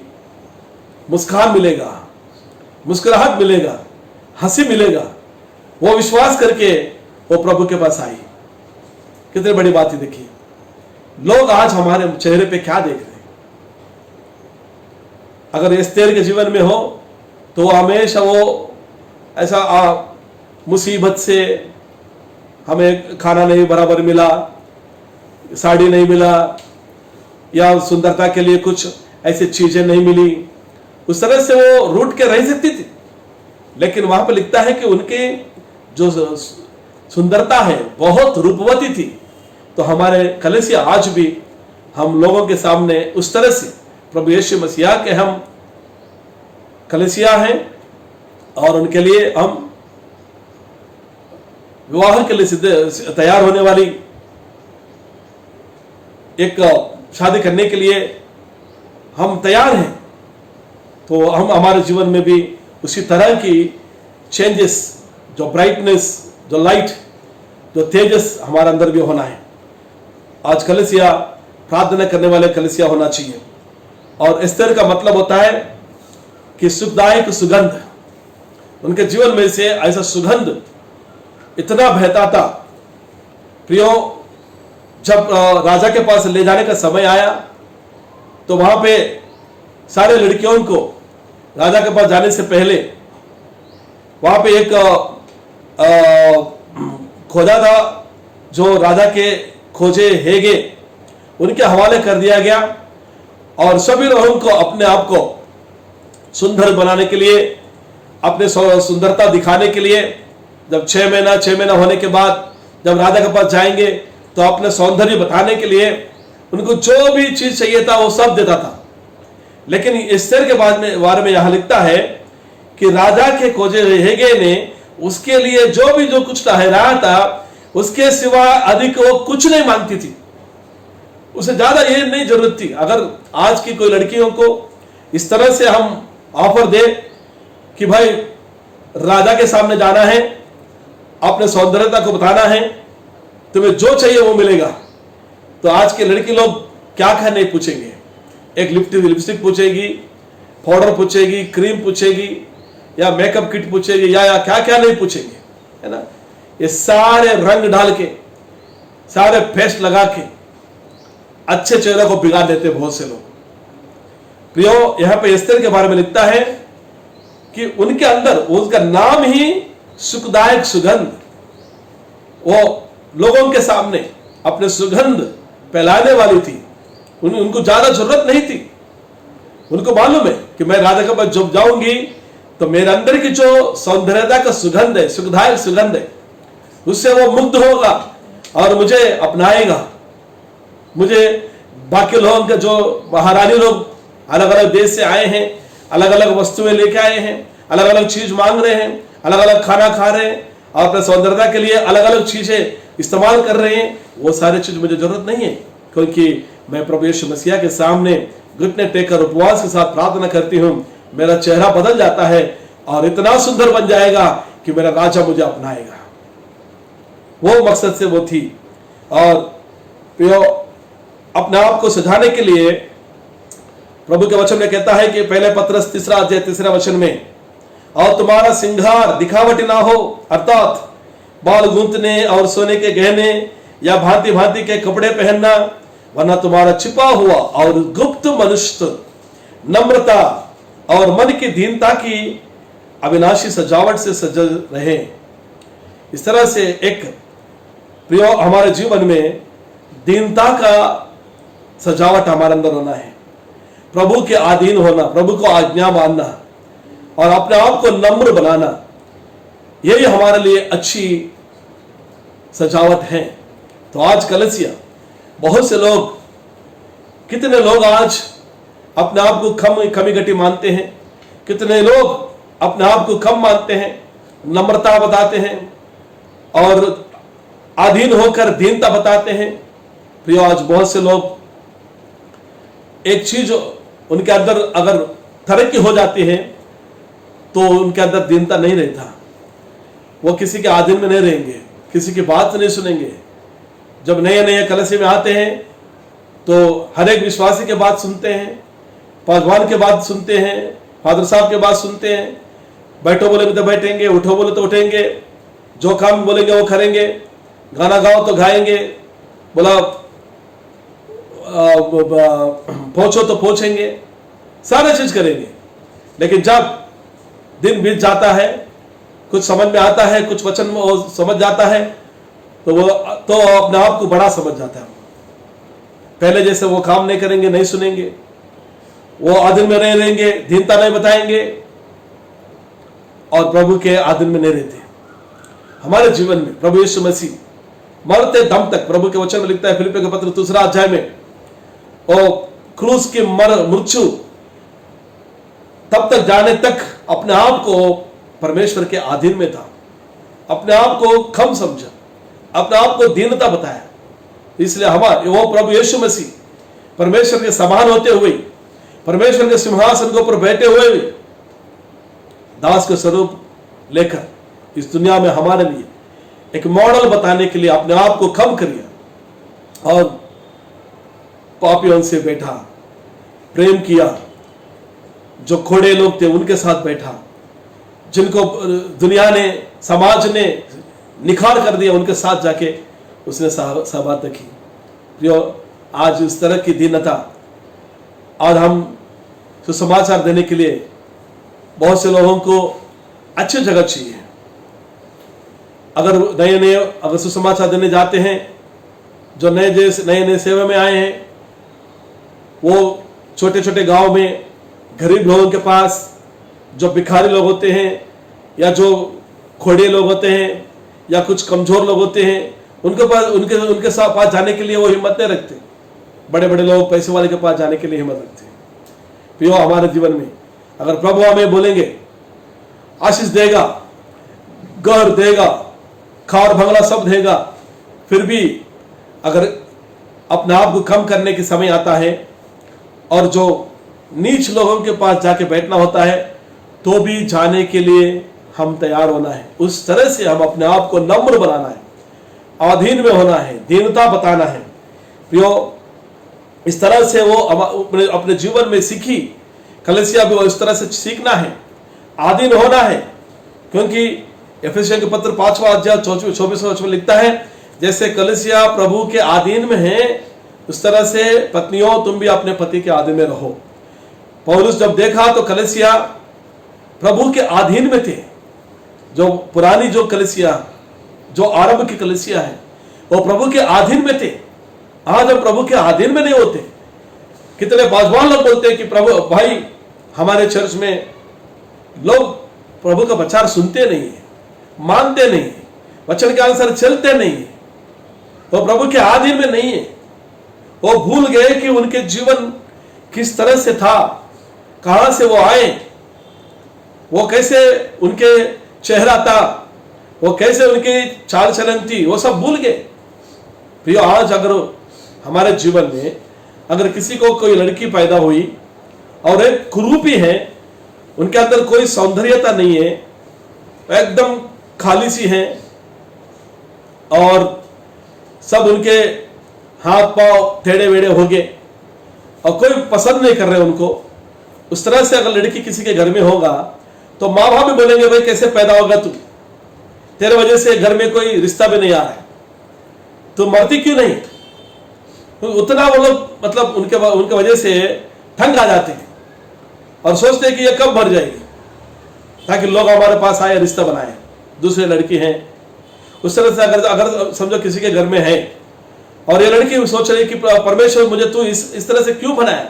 मुस्कान मिलेगा, मुस्कुराहट मिलेगा, हंसी मिलेगा। वो विश्वास करके वो प्रभु के पास आई। कितनी बड़ी बात है। देखिए, लोग आज हमारे चेहरे पे क्या देख रहे हैं। अगर एस्तेर के जीवन में हो, तो हमेशा वो ऐसा मुसीबत से, हमें खाना नहीं बराबर मिला, साड़ी नहीं मिला, या सुंदरता के लिए कुछ ऐसी चीजें नहीं मिली, उस तरह से वो रूठ के रह सकती थी। लेकिन वहां पर लिखता है कि उनके जो सुंदरता है बहुत रूपवती थी। तो हमारे कलीसिया आज भी हम लोगों के सामने उस तरह से प्रभु यीशु मसीह के हम कलीसिया हैं, और उनके लिए हम विवाह के लिए तैयार होने वाली, एक शादी करने के लिए हम तैयार हैं। तो हम हमारे जीवन में भी उसी तरह की चेंजेस, जो ब्राइटनेस, जो लाइट, जो तेजस हमारे अंदर भी होना है। आज कलीसिया प्रार्थना करने वाले कलीसिया होना चाहिए। और एस्तेर का मतलब होता है कि सुखदायक सुगंध। उनके जीवन में से ऐसा सुगंध इतना बहता था। प्रियो, जब राजा के पास ले जाने का समय आया तो वहां पे सारे लड़कियों को राजा के पास जाने से पहले वहां पे एक खोजा था, जो राजा के खोजे हेगे, उनके हवाले कर दिया गया। और सभी लोगों को अपने आप को सुंदर बनाने के लिए, अपने सुंदरता दिखाने के लिए, जब 6 महीना होने के बाद जब राजा के पास जाएंगे तो अपने सौंदर्य बताने के लिए उनको जो भी चीज चाहिए था वो सब देता था। लेकिन एस्तेर के बारे में यहां लिखता है कि राजा के खोजे हेगे ने उसके लिए जो कुछ ठहराया था, उसके सिवा अधिक वो कुछ नहीं मांगती थी। उसे ज्यादा ये नहीं जरूरत थी। अगर आज की कोई लड़कियों को इस तरह से हम ऑफर दे कि भाई राजा के सामने जाना है, अपने सौंदर्यता को बताना है, तुम्हें जो चाहिए वो मिलेगा, तो आज के लड़की लोग क्या नहीं पूछेंगे। एक लिपस्टिक पूछेगी, पाउडर पूछेगी, क्रीम पूछेगी, या मेकअप किट पूछेगी, या क्या नहीं पूछेंगे, है ना। ये सारे रंग डाल के, सारे पेस्ट लगा के अच्छे चेहरे को बिगाड़ देते बहुत से लोग। प्रियो, यहां पे एस्तेर के बारे में लिखता है कि उनके अंदर, उसका नाम ही सुखदायक सुगंध, वो लोगों के सामने अपने सुगंध फैलाने वाली थी। उनको ज्यादा जरूरत नहीं थी। उनको मालूम है कि मैं राजा के पास जब जाऊंगी तो मेरे अंदर की जो सौंदर्यता का सुगंध है, सुखदायक सुगंध है, उससे वो मुग्ध होगा और मुझे अपनाएगा। मुझे बाकी लोगों के, जो महारानी लोग अलग अलग देश से आए हैं, अलग अलग वस्तुएं लेके आए हैं, अलग अलग चीज मांग रहे हैं, अलग अलग खाना खा रहे हैं और अपने सौंदर्यता के लिए अलग अलग चीजें इस्तेमाल कर रहे हैं, वो सारी चीज मुझे जरूरत नहीं है। क्योंकि मैं प्रभु यीशु मसीह के सामने घुटने टेककर उपवास के साथ प्रार्थना करती हूं, मेरा चेहरा बदल जाता है और इतना सुंदर बन जाएगा कि मेरा राजा मुझे अपनाएगा। वो मकसद से वो थी। और अपने आप को सजाने के लिए प्रभु के वचन में कहता है कि पहले पत्रस 3 अध्याय 3 वचन में, और तुम्हारा सिंगार दिखावटी ना हो, अर्थात बाल गूंथने और सोने के गहने या भांति भांति के कपड़े पहनना, वरना तुम्हारा छिपा हुआ और गुप्त मनुष्य नम्रता और मन की दीनता की अविनाशी सजावट से सजल रहे। इस तरह से एक प्रियो, हमारे जीवन में दीनता का सजावट हमारे अंदर होना है, प्रभु के अधीन होना, प्रभु को आज्ञा मानना और अपने आप को नम्र बनाना, यही हमारे लिए अच्छी सजावट है। तो आज कलीसिया, बहुत से लोग, कितने लोग आज अपने आप को कमी घटी मानते हैं, कितने लोग अपने आप को कम मानते हैं, नम्रता बताते हैं और अधीन होकर दीनता बताते हैं। प्रियो, आज बहुत से लोग, एक चीज उनके अंदर अगर तरक्की हो जाती है तो उनके अंदर दीनता नहीं रहता। वो किसी के आधीन में नहीं रहेंगे, किसी की बात नहीं सुनेंगे। जब नए नए कलीसिया में आते हैं तो हर एक विश्वासी के बात सुनते हैं, पासवान के बात सुनते हैं, फादर साहब के बात सुनते हैं। बैठो बोले तो बैठेंगे, उठो बोले तो उठेंगे, जो काम बोलेंगे वो करेंगे, गाना गाओ तो गाएंगे, बोला पहुंचो तो पहुंचेंगे, सारा चीज करेंगे। लेकिन जब दिन बीत जाता है, कुछ समझ में आता है, कुछ वचन में वो समझ जाता है, तो वो तो अपने आप को बड़ा समझ जाता है। पहले जैसे वो काम नहीं करेंगे, नहीं सुनेंगे, वो आधीन में नहीं रहेंगे, दीनता नहीं बताएंगे और प्रभु के आधीन में नहीं रहते। हमारे जीवन में प्रभु यीशु मसीह मरते दम तक, प्रभु के वचन में लिखता है फिलिप्पियों के पत्र 2 अध्याय में, और क्रूस की मृत्यु तब तक जाने तक अपने आप को परमेश्वर के अधीन में था, अपने आप को कम समझा, अपने आप को दीनता बताया। इसलिए हमारे वो प्रभु यीशु मसीह परमेश्वर के समान होते हुए, परमेश्वर के सिंहासन के ऊपर बैठे हुए दास का स्वरूप लेकर इस दुनिया में हमारे लिए एक मॉडल बताने के लिए अपने आप को कम करिया और पापियों से बैठा, प्रेम किया। जो खोड़े लोग थे उनके साथ बैठा, जिनको दुनिया ने, समाज ने निखार कर दिया, उनके साथ जाके उसने सहबात की। प्रियो, आज इस तरह की दीनता, और हम सुसमाचार देने के लिए बहुत से लोगों को अच्छी जगह चाहिए। अगर अगर सुसमाचार देने जाते हैं, जो नए सेवा में आए हैं, वो छोटे छोटे गांव में गरीब लोगों के पास, जो भिखारी लोग होते हैं या जो खोड़े लोग होते हैं या कुछ कमजोर लोग होते हैं, उनके पास जाने के लिए वो हिम्मत नहीं रखते। बड़े बड़े लोग पैसे वाले के पास जाने के लिए हिम्मत रखते हैं। प्रियो, हमारे जीवन में अगर प्रभु हमें बोलेंगे आशीष देगा, घर देगा, खार बंगला सब देगा, फिर भी अगर अपने आप को कम करने के समय आता है और जो नीच लोगों के पास जाके बैठना होता है, तो भी जाने के लिए हम तैयार होना है। उस तरह से हम अपने आप को नम्र बनाना है, अधीन में होना है, दीनता बताना है। प्रियो, इस तरह से वो अपने जीवन में सीखी कलीसिया भी वो इस तरह से सीखना है, आधीन होना है। क्योंकि एफेसियों के पत्र 5वां अध्याय 24 में लिखता है, जैसे कलीसिया प्रभु के अधीन में है, उस तरह से पत्नियों तुम भी अपने पति के अधीन में रहो। पौलुस जब देखा तो कलीसिया प्रभु के अधीन में थे। जो पुरानी जो कलीसिया, जो आरंभ की कलीसिया है, वो प्रभु के अधीन में थे। आज हम प्रभु के अधीन में नहीं होते। कितने बाजवान लोग बोलते हैं कि प्रभु भाई, हमारे चर्च में लोग प्रभु का प्रचार सुनते नहीं है, मानते नहीं है, वचन के अनुसार चलते नहीं है, वो प्रभु के अधीन में नहीं है। वो भूल गए कि उनके जीवन किस तरह से था, कहां से वो आए, वो कैसे उनके चेहरा था, वो कैसे उनकी चाल चलन थी, वो सब भूल गए। प्रिय, आज अगर हमारे जीवन में अगर किसी को कोई लड़की पैदा हुई और एक कुरूपी है, उनके अंदर कोई सौंदर्यता नहीं है, एकदम खाली सी है और सब उनके हाथ पांव टेढ़े वेढ़े हो गए और कोई पसंद नहीं कर रहे उनको, उस तरह से अगर लड़की किसी के घर में होगा तो माँ बाप भी बोलेंगे भाई कैसे पैदा होगा तू, तेरे वजह से घर में कोई रिश्ता भी नहीं आ रहा है, तू मरती क्यों नहीं। तो उतना वो लोग मतलब उनके वजह से ठंग आ जाते हैं और सोचते हैं कि ये कब मर जाएगी ताकि लोग हमारे पास आए, रिश्ता बनाए, दूसरे लड़की हैं। उस तरह से अगर समझो किसी के घर में है और ये लड़की सोच रही कि परमेश्वर मुझे तू इस तरह से क्यों बनाया,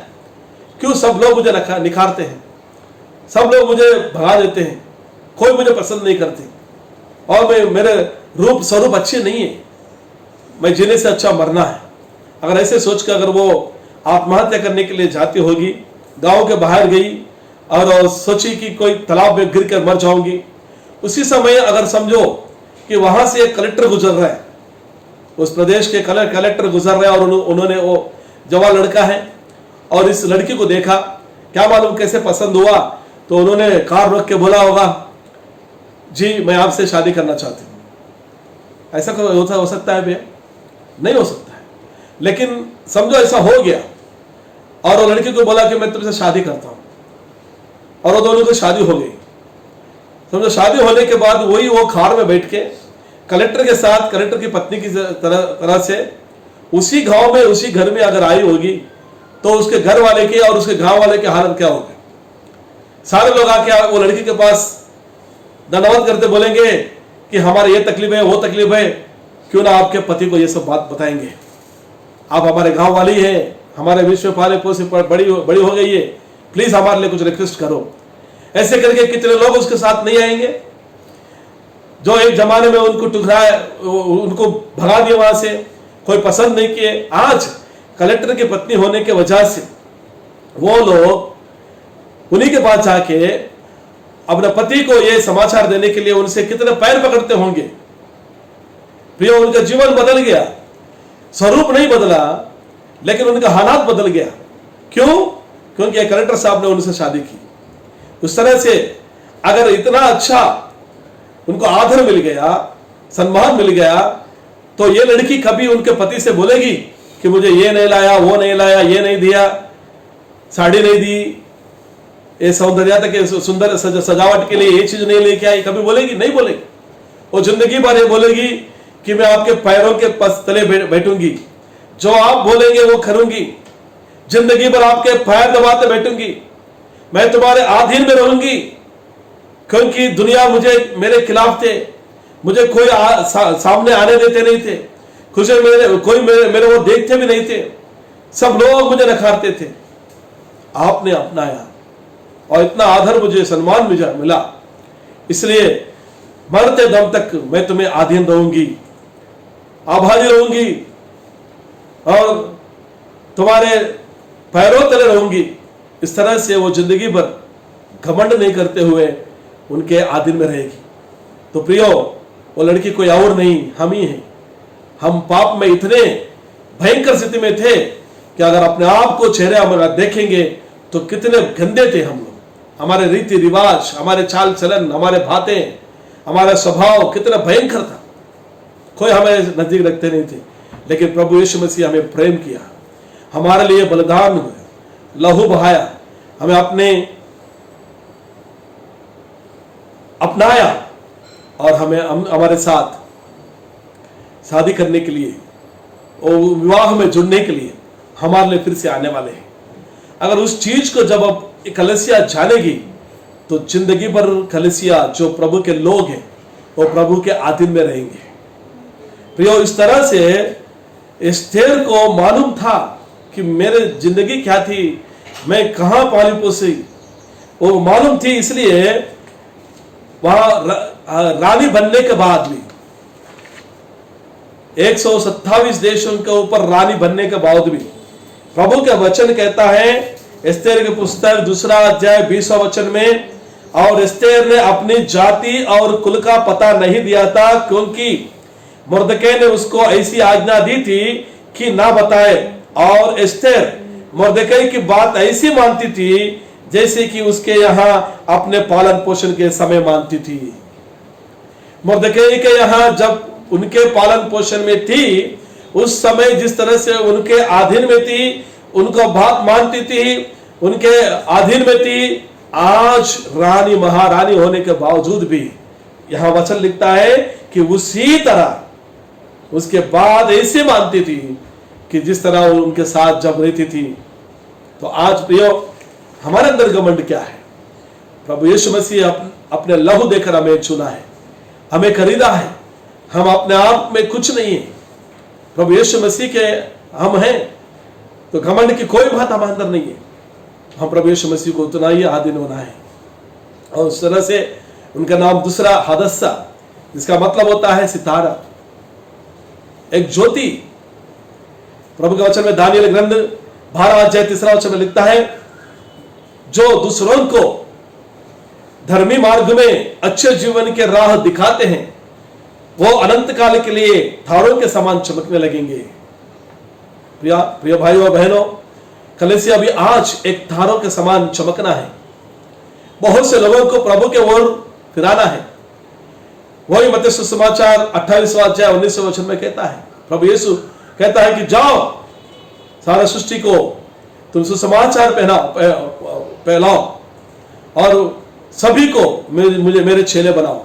क्यों सब लोग मुझे निखारते हैं, सब लोग मुझे भगा देते हैं, कोई मुझे पसंद नहीं करते और मेरे रूप स्वरूप अच्छे नहीं है, मैं जीने से अच्छा मरना है। अगर ऐसे सोचकर अगर वो आत्महत्या करने के लिए जाती होगी, गांव के बाहर गई और सोची कि कोई तालाब में गिर कर मर जाऊंगी, उसी समय अगर समझो कि वहां से एक कलेक्टर गुजर रहा है, उस प्रदेश के कलेक्टर गुजर रहे हैं और उन्होंने वो जवान लड़का है और इस लड़की को देखा, क्या मालूम कैसे पसंद हुआ, तो उन्होंने कार रोक के बोला होगा जी मैं आपसे शादी करना चाहती हूं। ऐसा हो सकता है भैया? नहीं हो सकता है। लेकिन समझो ऐसा हो गया और वो लड़की को बोला कि मैं तुमसे शादी करता हूं और वो दोनों की शादी हो गई। समझो शादी होने के बाद वही वो कार में बैठ के कलेक्टर के साथ, कलेक्टर की पत्नी की तरह से उसी गांव में, उसी घर में अगर आई होगी तो उसके घर वाले के और उसके गांव वाले के हालत क्या होगी। सारे लोग आके वो लड़की के पास धन्यवाद करते बोलेंगे कि हमारे ये तकलीफ है, वो तकलीफ है, क्यों ना आपके पति को ये सब बात बताएंगे, आप हमारे गांव वाली है, हमारे विश्व में पाले पोसे बड़ी हो गई है, प्लीज हमारे लिए कुछ रिक्वेस्ट करो। ऐसे करके कितने लोग उसके साथ नहीं आएंगे जो एक जमाने में उनको टुकराए, उनको भगा दिया वहां से, कोई पसंद नहीं किए। आज कलेक्टर की पत्नी होने के वजह से वो लोग उन्हीं के पास जाके अपने पति को ये समाचार देने के लिए उनसे कितने पैर पकड़ते होंगे। प्रिय, उनका जीवन बदल गया, स्वरूप नहीं बदला लेकिन उनका हालात बदल गया। क्यों? क्योंकि कलेक्टर साहब ने उनसे शादी की। उस तरह से अगर इतना अच्छा उनको आदर मिल गया, सम्मान मिल गया, तो ये लड़की कभी उनके पति से बोलेगी कि मुझे ये नहीं लाया, वो नहीं लाया, ये नहीं दिया, साड़ी नहीं दी, ये सौंदर्यता के सुंदर सजावट के लिए ये चीज नहीं लेके आई, कभी बोलेगी? नहीं बोलेगी। वो जिंदगी भर ये बोलेगी कि मैं आपके पैरों के तले बैठूंगी, जो आप बोलेंगे वो करूंगी, जिंदगी भर आपके पैर दबाते बैठूंगी, मैं तुम्हारे अधीन में रहूंगी, क्योंकि दुनिया मेरे खिलाफ थे, मुझे कोई सामने आने देते नहीं थे, कोई मेरे वो देखते भी नहीं थे, सब लोग मुझे नकारते थे। आपने अपनाया और इतना आदर मुझे, सम्मान मुझे मिला, इसलिए मरते दम तक मैं तुम्हें अधीन रहूंगी, आभारी रहूंगी और तुम्हारे पैरों तले रहूंगी। इस तरह से वो जिंदगी भर घमंड नहीं करते हुए उनके अधीन में रहेगी। तो प्रियो, वो लड़की कोई और नहीं, हम ही हैं। हम पाप में इतने भयंकर स्थिति में थे कि अगर अपने आप को चेहरे हमारा देखेंगे तो कितने गंदे थे हम लोग। हमारे रीति रिवाज, हमारे चाल चलन, हमारे बातें, हमारा स्वभाव कितना भयंकर था, कोई हमें नजदीक रखते नहीं थे। लेकिन प्रभु यीशु मसीह हमें प्रेम किया, हमारे लिए बलिदान हुआ, लहू बहाया, हमें अपनाया और हमारे साथ शादी करने के लिए और विवाह में जुड़ने के लिए हमारे लिए फिर से आने वाले हैं। अगर उस चीज को जब अब कलीसिया जानेगी तो जिंदगी भर कलीसिया, जो प्रभु के लोग हैं, वो प्रभु के अधीन में रहेंगे। प्रियो, इस तरह से एस्तेर को मालूम था कि मेरे जिंदगी क्या थी, मैं कहां पाली पोसी, वो मालूम थी। इसलिए वहां रानी बनने के बाद भी 127 देशों के ऊपर रानी बनने के बाद भी प्रभु का वचन कहता है, एस्तेर की पुस्तक 2 अध्याय 20 वचन में, और एस्तेर ने अपनी जाति और कुल का पता नहीं दिया था, क्योंकि मुर्दकै ने उसको ऐसी आज्ञा दी थी कि ना बताए। और एस्तेर मुर्दकै की बात ऐसी मानती थी जैसे कि उसके यहाँ अपने पालन पोषण के समय मानती थी। मुर्दकै के यहाँ जब उनके पालन पोषण में थी, उस समय जिस तरह से उनके अधीन में थी, उनको बात मानती थी, उनके अधीन में थी, आज रानी महारानी होने के बावजूद भी यहां वचन लिखता है कि उसी तरह उसके बाद ऐसे मानती थी कि जिस तरह उनके साथ जब रहती थी। तो आज प्रियो, हमारे अंदर घमंड क्या है? प्रभु यीशु मसीह अपने लहू देकर हमें चुना है, हमें खरीदा है, हम अपने आप में कुछ नहीं है, प्रभु यीशु मसीह के हम हैं। तो घमंड की कोई बात हमारे अंदर नहीं है। हम प्रभु यीशु मसीह को उतना ही अधीन होना है। और उस तरह से उनका नाम दूसरा हदस्सा, जिसका मतलब होता है सितारा, एक ज्योति। प्रभु के वचन में दानियल ग्रंथ 12 अध्याय 3 वचन में लिखता है, जो दूसरों को धर्मी मार्ग में अच्छे जीवन के राह दिखाते हैं, वो अनंत काल के लिए तारों के समान चमकने लगेंगे। प्रिय भाइयों और बहनों, कलीसिया भी आज एक तारों के समान चमकना है। बहुत से लोगों को प्रभु के ओर फिराना है। वही मत्ती सुसमाचार 28वां अध्याय 19वें वचन में कहता है, प्रभु यीशु कहता है कि जाओ, सारा सृष्टि को तुम सुसमाचार फैलाओ और सभी को मुझे मेरे चेले बनाओ।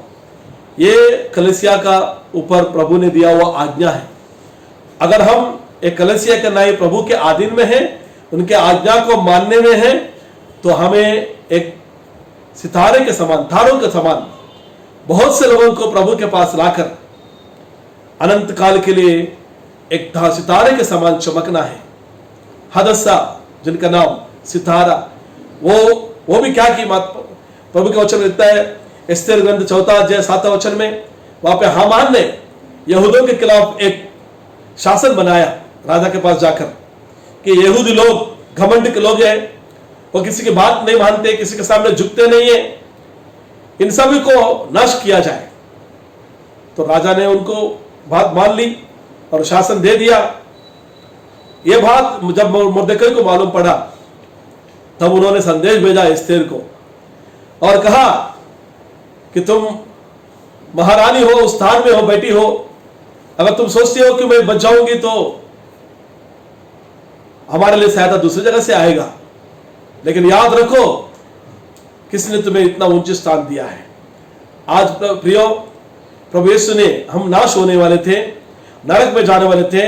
ये कलीसिया का ऊपर प्रभु ने दिया हुआ आज्ञा है। अगर हम एक कलीसिया के नाई प्रभु के अधीन में हैं, उनके आज्ञा को मानने में हैं, तो हमें एक सितारे के समान, तारों के समान बहुत से लोगों को प्रभु के पास लाकर अनंत काल के लिए एक सितारे के समान चमकना है। हदस्सा, जिनका नाम सितारा, वो भी क्या की बात प्रभु के वचन में लिखता है, एस्तेर ग्रंथ 4 अध्याय 7 वचन में, वहां पे हामान ने यहूदियों के खिलाफ एक शासन बनाया राजा के पास जाकर कि यहूदी लोग घमंड के लोग हैं, वो किसी की बात नहीं मानते, किसी के सामने झुकते नहीं है, इन सभी को नष्ट किया जाए। तो राजा ने उनको बात मान ली और शासन दे दिया। यह बात जब मुर्दकै को मालूम पड़ा, तब उन्होंने संदेश भेजा एस्तेर को और कहा कि तुम महारानी हो, उस स्थान में हो, बैठी हो, अगर तुम सोचते हो कि मैं बच जाऊंगी तो हमारे लिए सहायता दूसरी जगह से आएगा, लेकिन याद रखो किसने तुम्हें इतना ऊंचे स्थान दिया है। आज प्रियो, प्रभु यीशु ने, हम नाश होने वाले थे, नरक में जाने वाले थे,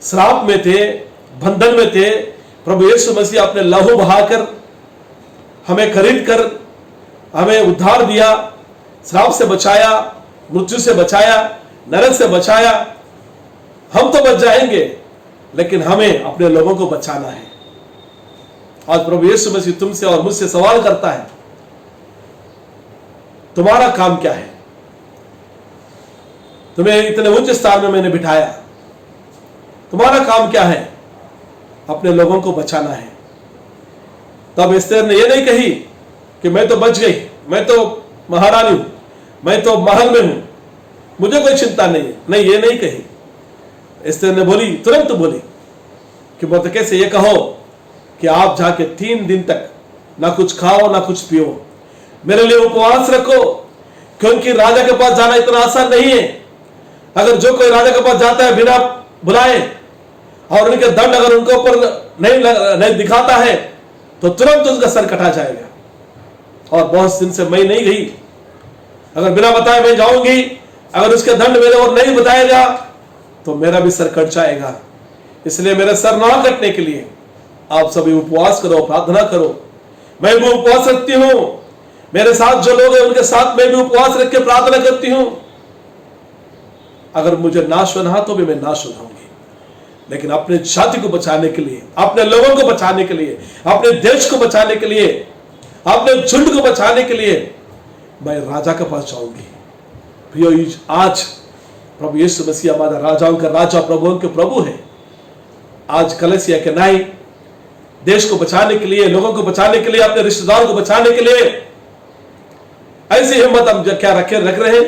श्राप में थे, बंधन में थे, प्रभु यीशु मसीह अपने लहू बहाकर हमें खरीद कर हमें उद्धार दिया, श्राप से बचाया, मृत्यु से बचाया, नरक से बचाया। हम तो बच जाएंगे, लेकिन हमें अपने लोगों को बचाना है। आज प्रभु यीशु मसीह तुमसे और मुझसे सवाल करता है, तुम्हारा काम क्या है? तुम्हें इतने उच्च स्थान में मैंने बिठाया, तुम्हारा काम क्या है? अपने लोगों को बचाना है। तब एस्तेर ने यह नहीं कही कि मैं तो बच गई, मैं तो महारानी हूं, मैं तो महल में हूं, मुझे कोई चिंता नहीं। नहीं, ये नहीं कही। एस्तेर ने बोली, तुरंत बोली कि मोर्दकै से ये कहो कि आप जाके 3 दिन तक ना कुछ खाओ ना कुछ पियो, मेरे लिए उपवास रखो, क्योंकि राजा के पास जाना इतना आसान नहीं है। अगर जो कोई राजा के पास जाता है बिना बुलाए और उनके दंड अगर उनके ऊपर नहीं दिखाता है तो तुरंत उसका सर कटा जाएगा। और बहुत दिन से मैं नहीं गई, अगर बिना बताए मैं जाऊंगी, अगर उसके दंड मेरे और नहीं बताएगा तो मेरा भी सर कट जाएगा। इसलिए मेरे सर ना कटने के लिए आप सभी उपवास करो, प्रार्थना करो। मैं भी उपवास रखती हूं, मेरे साथ जो लोग हैं उनके साथ मैं भी उपवास रख के प्रार्थना करती हूं। अगर मुझे नाश होना तो भी मैं नाश हो जाऊंगी, लेकिन अपने जाति को बचाने के लिए, अपने लोगों को बचाने के लिए, अपने देश को बचाने के लिए, अपने झुंड को बचाने के लिए मैं राजा के पास जाऊंगी। प्रियो, आज प्रभु यीशु मसीह हमारा राजाओं का राजा, प्रभुओं के प्रभु है। आज कलीसिया के नाई देश को बचाने के लिए, लोगों को बचाने के लिए, अपने रिश्तेदारों को बचाने के लिए ऐसी हिम्मत हम क्या रख रहे हैं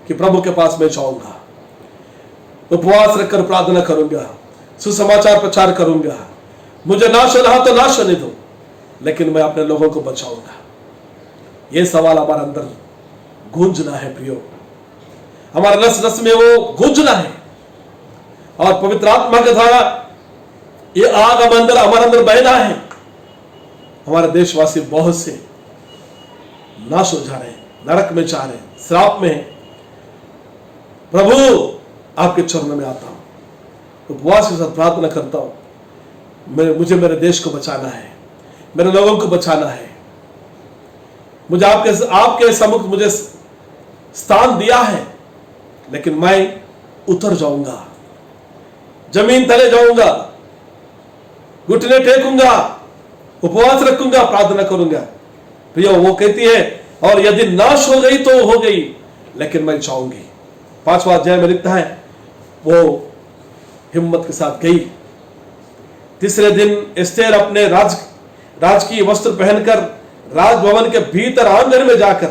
कि प्रभु के पास मैं जाऊंगा, उपवास रखकर प्रार्थना करूंगा, सुसमाचार प्रचार करूंगा। मुझे नाश हो रहा तो नाश होने दो, लेकिन मैं अपने लोगों को बचाऊंगा। यह सवाल हमारे अंदर गूंजना है प्रियो, हमारे नस नस में वो गूंजना है। और पवित्र आत्मा के द्वारा ये आग हमारे अंदर बहना है। हमारे देशवासी बहुत से नाश हो जा रहे हैं, नरक में जा रहे हैं, श्राप में हैं। प्रभु, आपके चरणों में आता हूं, उपवास के साथ प्रार्थना करता हूं। मुझे मेरे देश को बचाना है, मेरे लोगों को बचाना है। मुझे आपके सम्मुख मुझे स्थान दिया है, लेकिन मैं उतर जाऊंगा, जमीन तले जाऊंगा, घुटने टेकूंगा, उपवास रखूंगा, प्रार्थना करूंगा। प्रियो, वो कहती है, और यदि नाश हो गई तो हो गई, लेकिन मैं जाऊंगी। 5वां अध्याय में लिखता है, वो हिम्मत के साथ गई। तीसरे दिन एस्तेर अपने राजकीय वस्त्र पहनकर राजभवन के भीतर आंगन में जाकर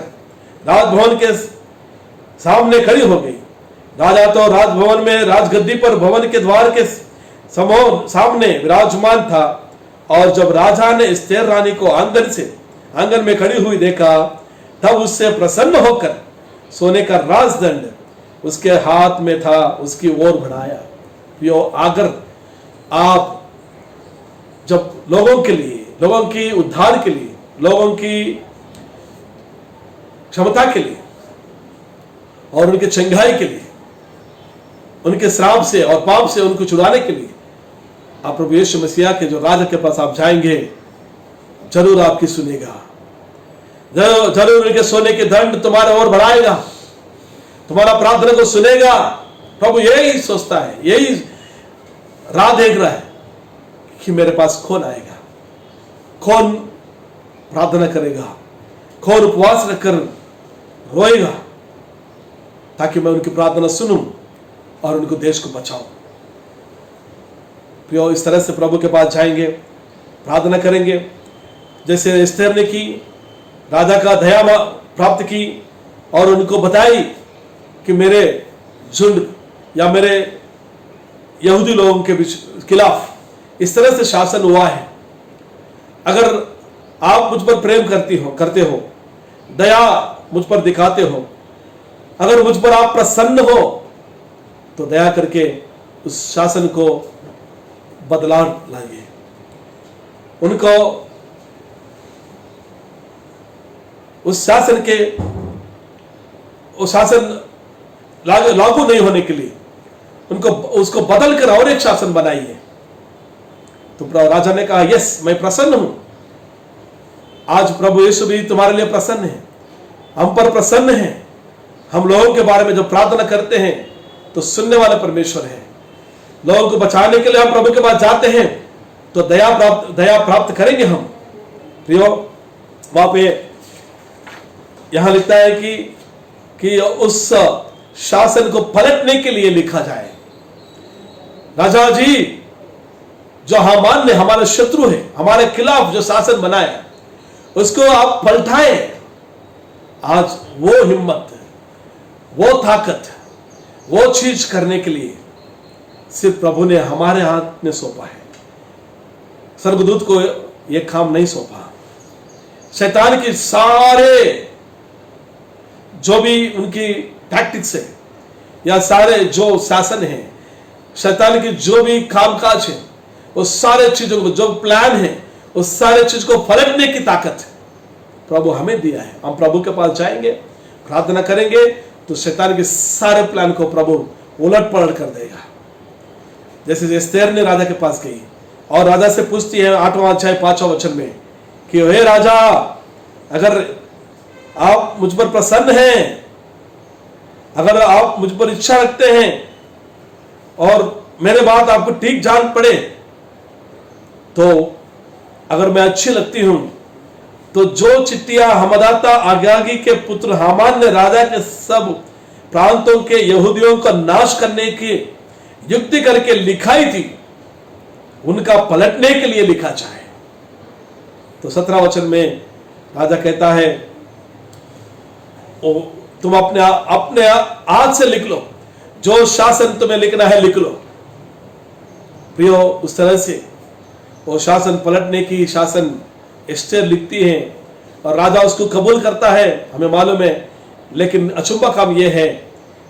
राजभवन के सामने खड़ी हो गई। राजा तो राजभवन में राजगद्दी पर भवन के द्वार के सामने विराजमान था। और जब राजा ने एस्तेर रानी को आंगन में खड़ी हुई देखा, तब उससे प्रसन्न होकर सोने का राजदंड उसके हाथ में था, उसकी ओर बढ़ाया। यो, अगर आप जब लोगों के लिए, लोगों की उद्धार के लिए, लोगों की क्षमता के लिए और उनके चंगाई के लिए, उनके श्राप से और पाप से उनको छुड़ाने के लिए आप प्रभु यीशु मसीह के जो राजा के पास आप जाएंगे, जरूर आपकी सुनेगा, जरूर उनके सोने के दंड तुम्हारे ओर बढ़ाएगा, तुम्हारा प्रार्थना को सुनेगा। प्रभु यही सोचता है, यही राह देख रहा है कि मेरे पास कौन आएगा, कौन प्रार्थना करेगा, कौन उपवास रखकर रोएगा, ताकि मैं उनकी प्रार्थना सुनूं और उनको देश को बचाऊं। प्रियो, इस तरह से प्रभु के पास जाएंगे, प्रार्थना करेंगे, जैसे एस्तेर ने की, राजा का दया प्राप्त की और उनको बताई कि मेरे झुंड या मेरे यहूदी लोगों के खिलाफ इस तरह से शासन हुआ है। अगर आप मुझ पर प्रेम करते हो, दया मुझ पर दिखाते हो, अगर मुझ पर आप प्रसन्न हो, तो दया करके उस शासन को बदलाव लाइए, उनको उस शासन लागू नहीं होने के लिए उनको उसको बदल कर और एक शासन बनाइए। तो राजा ने कहा, यस, मैं प्रसन्न हूं। आज प्रभु यीशु भी तुम्हारे लिए प्रसन्न है, हम पर प्रसन्न है। हम लोगों के बारे में जो प्रार्थना करते हैं तो सुनने वाला परमेश्वर है। लोगों को बचाने के लिए हम प्रभु के पास जाते हैं तो दया प्राप्त करेंगे हम। प्रियो, वहां पे यहां लिखता है कि उस शासन को पलटने के लिए लिखा जाए। राजा जी, जो हामान ने, हमारे शत्रु है, हमारे खिलाफ जो शासन बनाया, उसको आप पलटाए। आज वो हिम्मत, वो ताकत, वो चीज करने के लिए सिर्फ प्रभु ने हमारे हाथ में सौंपा है। स्वर्गदूत को यह काम नहीं सौंपा। शैतान की सारे जो भी उनकी टैक्टिक्स है या सारे जो शासन है, शैतान की जो भी कामकाज है, उस सारे चीजों को, जो प्लान है, उस सारे चीज को पलटने की ताकत प्रभु हमें दिया है। हम प्रभु के पास जाएंगे, प्रार्थना करेंगे, तो शैतान के सारे प्लान को प्रभु उलट पलट कर देगा। जैसे एस्तेर ने राजा के पास गई और राजा से पूछती है 8वां अध्याय 5वां वचन में कि हे राजा, अगर आप मुझ पर प्रसन्न हैं, अगर आप मुझ पर इच्छा रखते हैं और मेरे बात आपको ठीक जान पड़े, तो अगर मैं अच्छी लगती हूं, तो जो चिट्ठियां हमदाता आगागी के पुत्र हामान ने राजा के सब प्रांतों के यहूदियों का नाश करने की युक्ति करके लिखाई थी, उनका पलटने के लिए लिखा जाए। तो 17 वचन में राजा कहता है, तुम अपने हाथ से लिख लो, जो शासन तुम्हें लिखना है लिख लो। प्रियो, उस तरह से वो शासन पलटने की शासन एस्तेर लिखती है और राजा उसको कबूल करता है, हमें मालूम है। लेकिन अचंभा काम यह है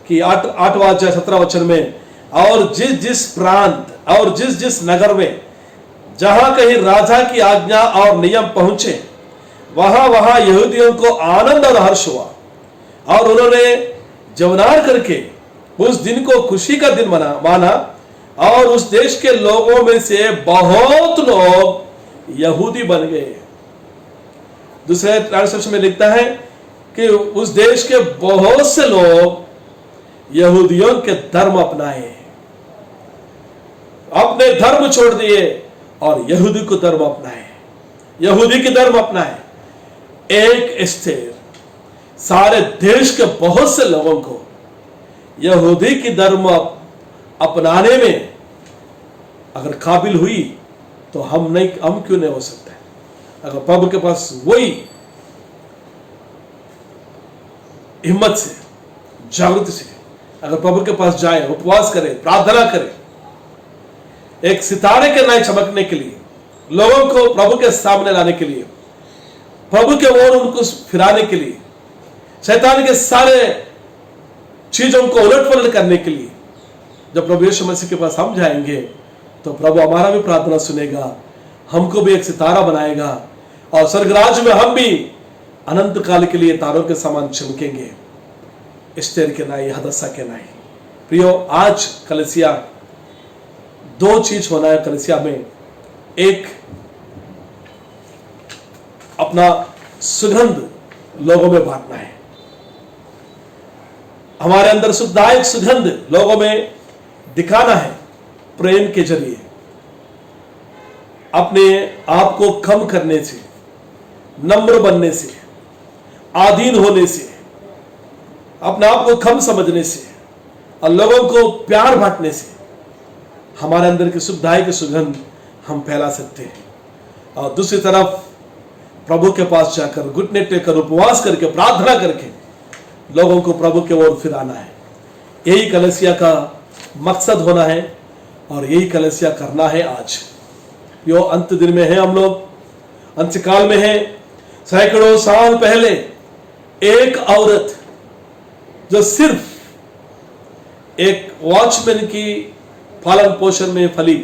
कि 8वां अध्याय 17 वचन में, और जिस जिस प्रांत और जिस जिस नगर में जहां कहीं राजा की आज्ञा और नियम पहुंचे, वहां वहां यहूदियों को आनंद और हर्ष हुआ, और उन्होंने जवनार करके उस दिन को खुशी का दिन माना, और उस देश के लोगों में से बहुत लोग यहूदी बन गए। दूसरे ट्रांसलेशन में लिखता है कि उस देश के बहुत से लोग यहूदियों के धर्म अपनाए, अपने धर्म छोड़ दिए और यहूदी को धर्म अपनाए, यहूदी की धर्म अपनाए। एक एस्तेर सारे देश के बहुत से लोगों को यहूदी की धर्म अपनाने में अगर काबिल हुई, तो हम क्यों नहीं हो सकते? अगर प्रभु के पास वही हिम्मत से, जागृति से अगर प्रभु के पास जाए, उपवास करें, प्रार्थना करें, एक सितारे के नए चमकने के लिए, लोगों को प्रभु के सामने लाने के लिए, प्रभु के ओर उनको फिराने के लिए, शैतान के सारे चीजों को उलट पलट करने के लिए, जब प्रभु यीशु मसीह के पास हम जाएंगे, तो प्रभु हमारा भी प्रार्थना सुनेगा, हमको भी एक सितारा बनाएगा, और स्वर्गराज में हम भी अनंत काल के लिए तारों के समान चमकेंगे, एस्तेर के नाई, हदसा के नाई। प्रियो, आज कलीसिया, दो चीज होना है कलीसिया में। एक, अपना सुगंध लोगों में बांटना है, हमारे अंदर सुखदायक सुगंध लोगों में दिखाना है, प्रेम के जरिए, अपने आप को कम करने से, नम्र बनने से, आधीन होने से, अपने आप को कम समझने से और लोगों को प्यार बांटने से हमारे अंदर की सुखदायक सुगंध हम फैला सकते हैं। और दूसरी तरफ प्रभु के पास जाकर, घुटने टेककर, उपवास करके, प्रार्थना करके लोगों को प्रभु के ओर फिराना है। यही कलीसिया का मकसद होना है और यही कलीसिया करना है। आज यो अंत दिन में है, हम लोग अंतकाल में हैं। सैकड़ों साल पहले एक औरत जो सिर्फ एक वॉचमैन की पालन पोषण में फली,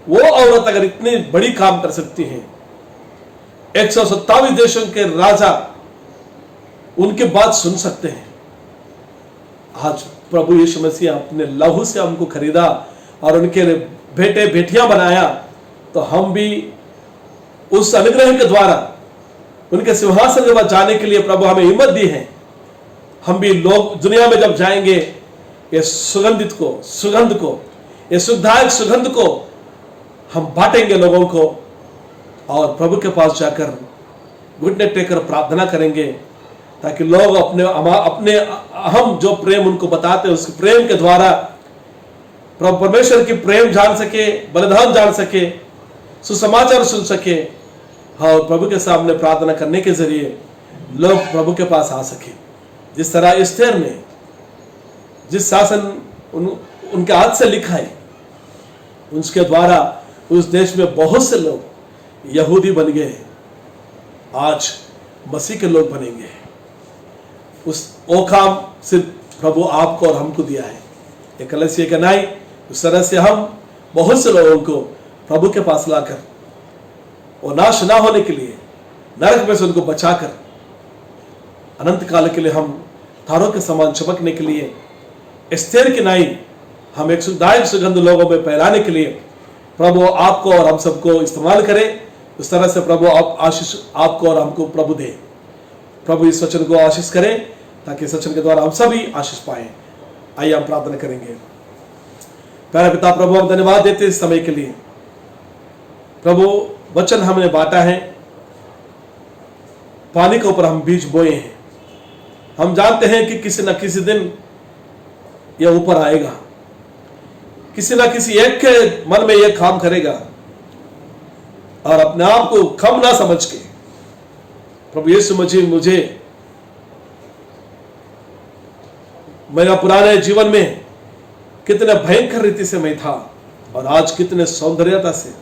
वो औरत अगर इतनी बड़ी काम कर सकती है, 127 देशों के राजा उनके बात सुन सकते हैं। आज प्रभु यीशु मसीह अपने लहू से हमको खरीदा और उनके बेटे बेटियां बनाया, तो हम भी उस अनुग्रह के द्वारा उनके सिंहासन के पास जाने के लिए प्रभु हमें हिम्मत दी है। हम भी लोग दुनिया में जब जाएंगे, ये सुगंध को, ये सुखदायक सुगंध को हम बांटेंगे लोगों को, और प्रभु के पास जाकर घुटने टेकर प्रार्थना करेंगे, ताकि लोग अपने हम जो प्रेम उनको बताते हैं, उस प्रेम के द्वारा प्रभु परमेश्वर की प्रेम जान सके, बलिदान जान सके, सुसमाचार सुन सके, और प्रभु के सामने प्रार्थना करने के जरिए लोग प्रभु के पास आ सके। जिस तरह एस्तेर ने जिस शासन उनके हाथ से लिखा है, उसके द्वारा उस देश में बहुत से लोग यहूदी बन गए, आज मसीह के लोग बनेंगे। वो काम सिर्फ प्रभु आपको और हमको दिया है। एक कलीसिया का नाई, उस तरह से हम बहुत से लोगों को प्रभु के पास लाकर, वो नाश ना होने के लिए, नरक में से उनको बचाकर अनंत काल के लिए हम तारों के समान चमकने के लिए, एस्तेर की नाई हम एक सुखदायक सुगंध लोगों में फैलाने के लिए प्रभु आपको और हम सबको इस्तेमाल करें। उस तरह से प्रभु आप आशीष आपको और हमको प्रभु दे। प्रभु इस वचन को आशीष करें, ताकि इस वचन के द्वारा हम सभी आशीष पाएं। आइए हम प्रार्थना करेंगे। प्यारे पिता प्रभु, हम धन्यवाद देते इस समय के लिए। प्रभु वचन हमने बांटा है, पानी के ऊपर हम बीज बोए हैं। हम जानते हैं कि किसी न किसी दिन यह ऊपर आएगा, किसी न किसी एक के मन में यह काम करेगा, और अपने आप को कम ना समझ के प्रभु यीशु मसीह मुझे मेरा पुराने जीवन में कितने भयंकर रीति से मैं था, और आज कितने सौंदर्यता से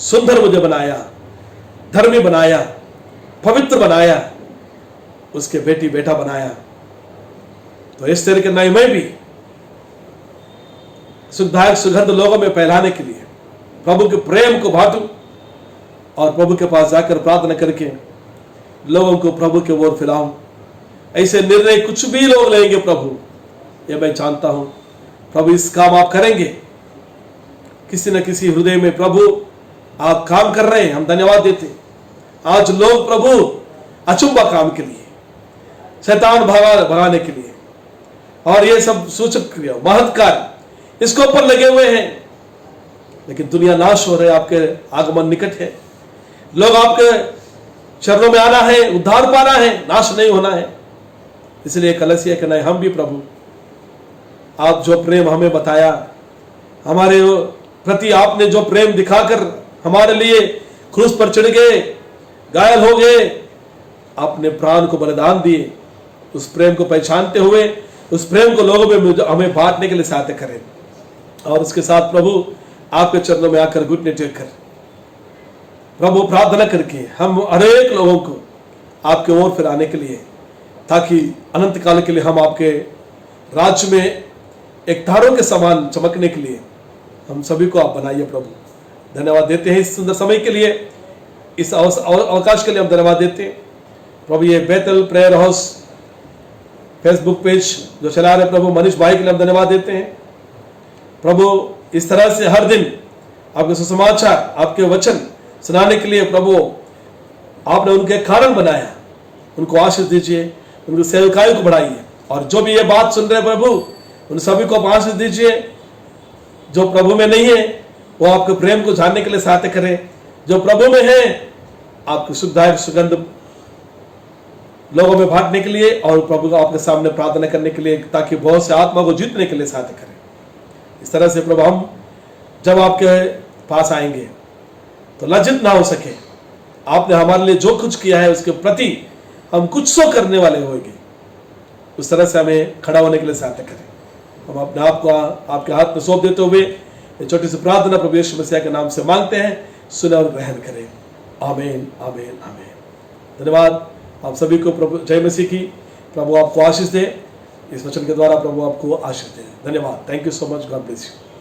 सुंदर मुझे बनाया, धर्मी बनाया, पवित्र बनाया, उसके बेटी बेटा बनाया। तो इस तरह के नए मैं भी सुखदायक सुगंध लोगों में फैलाने के लिए प्रभु के प्रेम को बांटूं, और प्रभु के पास जाकर प्रार्थना करके लोगों को प्रभु के ओर फैलाऊं। ऐसे निर्णय कुछ भी लोग लेंगे प्रभु, ये मैं जानता हूं प्रभु इस काम आप करेंगे। किसी न किसी हृदय में प्रभु आप काम कर रहे हैं, हम धन्यवाद देते। आज लोग प्रभु अचंबा काम के लिए, शैतान भगाने के लिए, और ये सब सूचक क्रिया महत् कार्य इसके ऊपर लगे हुए हैं, लेकिन दुनिया नाश हो रही है। आपके आगमन निकट है, लोग आपके चरणों में आना है, उद्धार पाना है, नाश नहीं होना है। इसलिए कलीसिया कहना है, हम भी प्रभु आप जो प्रेम हमें बताया, हमारे प्रति आपने जो प्रेम दिखाकर हमारे लिए क्रूस पर चढ़ गए, घायल हो गए, आपने प्राण को बलिदान दिए, उस प्रेम को पहचानते हुए उस प्रेम को लोगों में हमें बांटने के लिए सहायता करें। और उसके साथ प्रभु आपके चरणों में आकर घुटने टेक कर प्रभु प्रार्थना करके हम हरेक लोगों को आपके ओर फिर आने के लिए, ताकि अनंत काल के लिए हम आपके राज्य में एक तारों के समान चमकने के लिए हम सभी को आप बनाइए। प्रभु धन्यवाद देते हैं इस सुंदर समय के लिए, इस अवकाश के लिए हम धन्यवाद देते हैं। प्रभु ये Bethel prayer house Facebook page जो चला रहे प्रभु मनीष भाई के लिए हम धन्यवाद देते हैं। प्रभु इस तरह से हर दिन आपके सुसमाचार, आपके वचन सुनाने के लिए प्रभु आपने उनके कारण बनाया, उनको आशीष दीजिए, उनकी सेवकाई को बढ़ाइए, और जो भी ये बात सुन रहे प्रभु उन सभी को आशीष दीजिए। जो प्रभु में नहीं है वो आपके प्रेम को जानने के लिए सहायता करें, जो प्रभु में है आपकी सुखदायक सुगंध लोगों में बांटने के लिए, और प्रभु को आपके सामने प्रार्थना करने के लिए, ताकि बहुत से आत्मा को जीतने के लिए सहायता करें। इस तरह से प्रभु हम जब आपके पास आएंगे तो लज्जित ना हो सके। आपने हमारे लिए जो कुछ किया है उसके प्रति हम कुछ सो करने वाले होंगे, उस तरह से हमें खड़ा होने के लिए सहायता करें। हम अपने आप को आपके हाथ में सौंप देते हुए ये छोटी सी प्रार्थना प्रभु यीशु मसीह के नाम से मांगते हैं, सुने और ग्रहण करें। आमीन आमीन आमीन। धन्यवाद। आप सभी को प्रभु जय मसीह की। प्रभु आपको आशीष दे, इस वचन के द्वारा प्रभु आपको आशीष दे। धन्यवाद। Thank you so much. God bless you.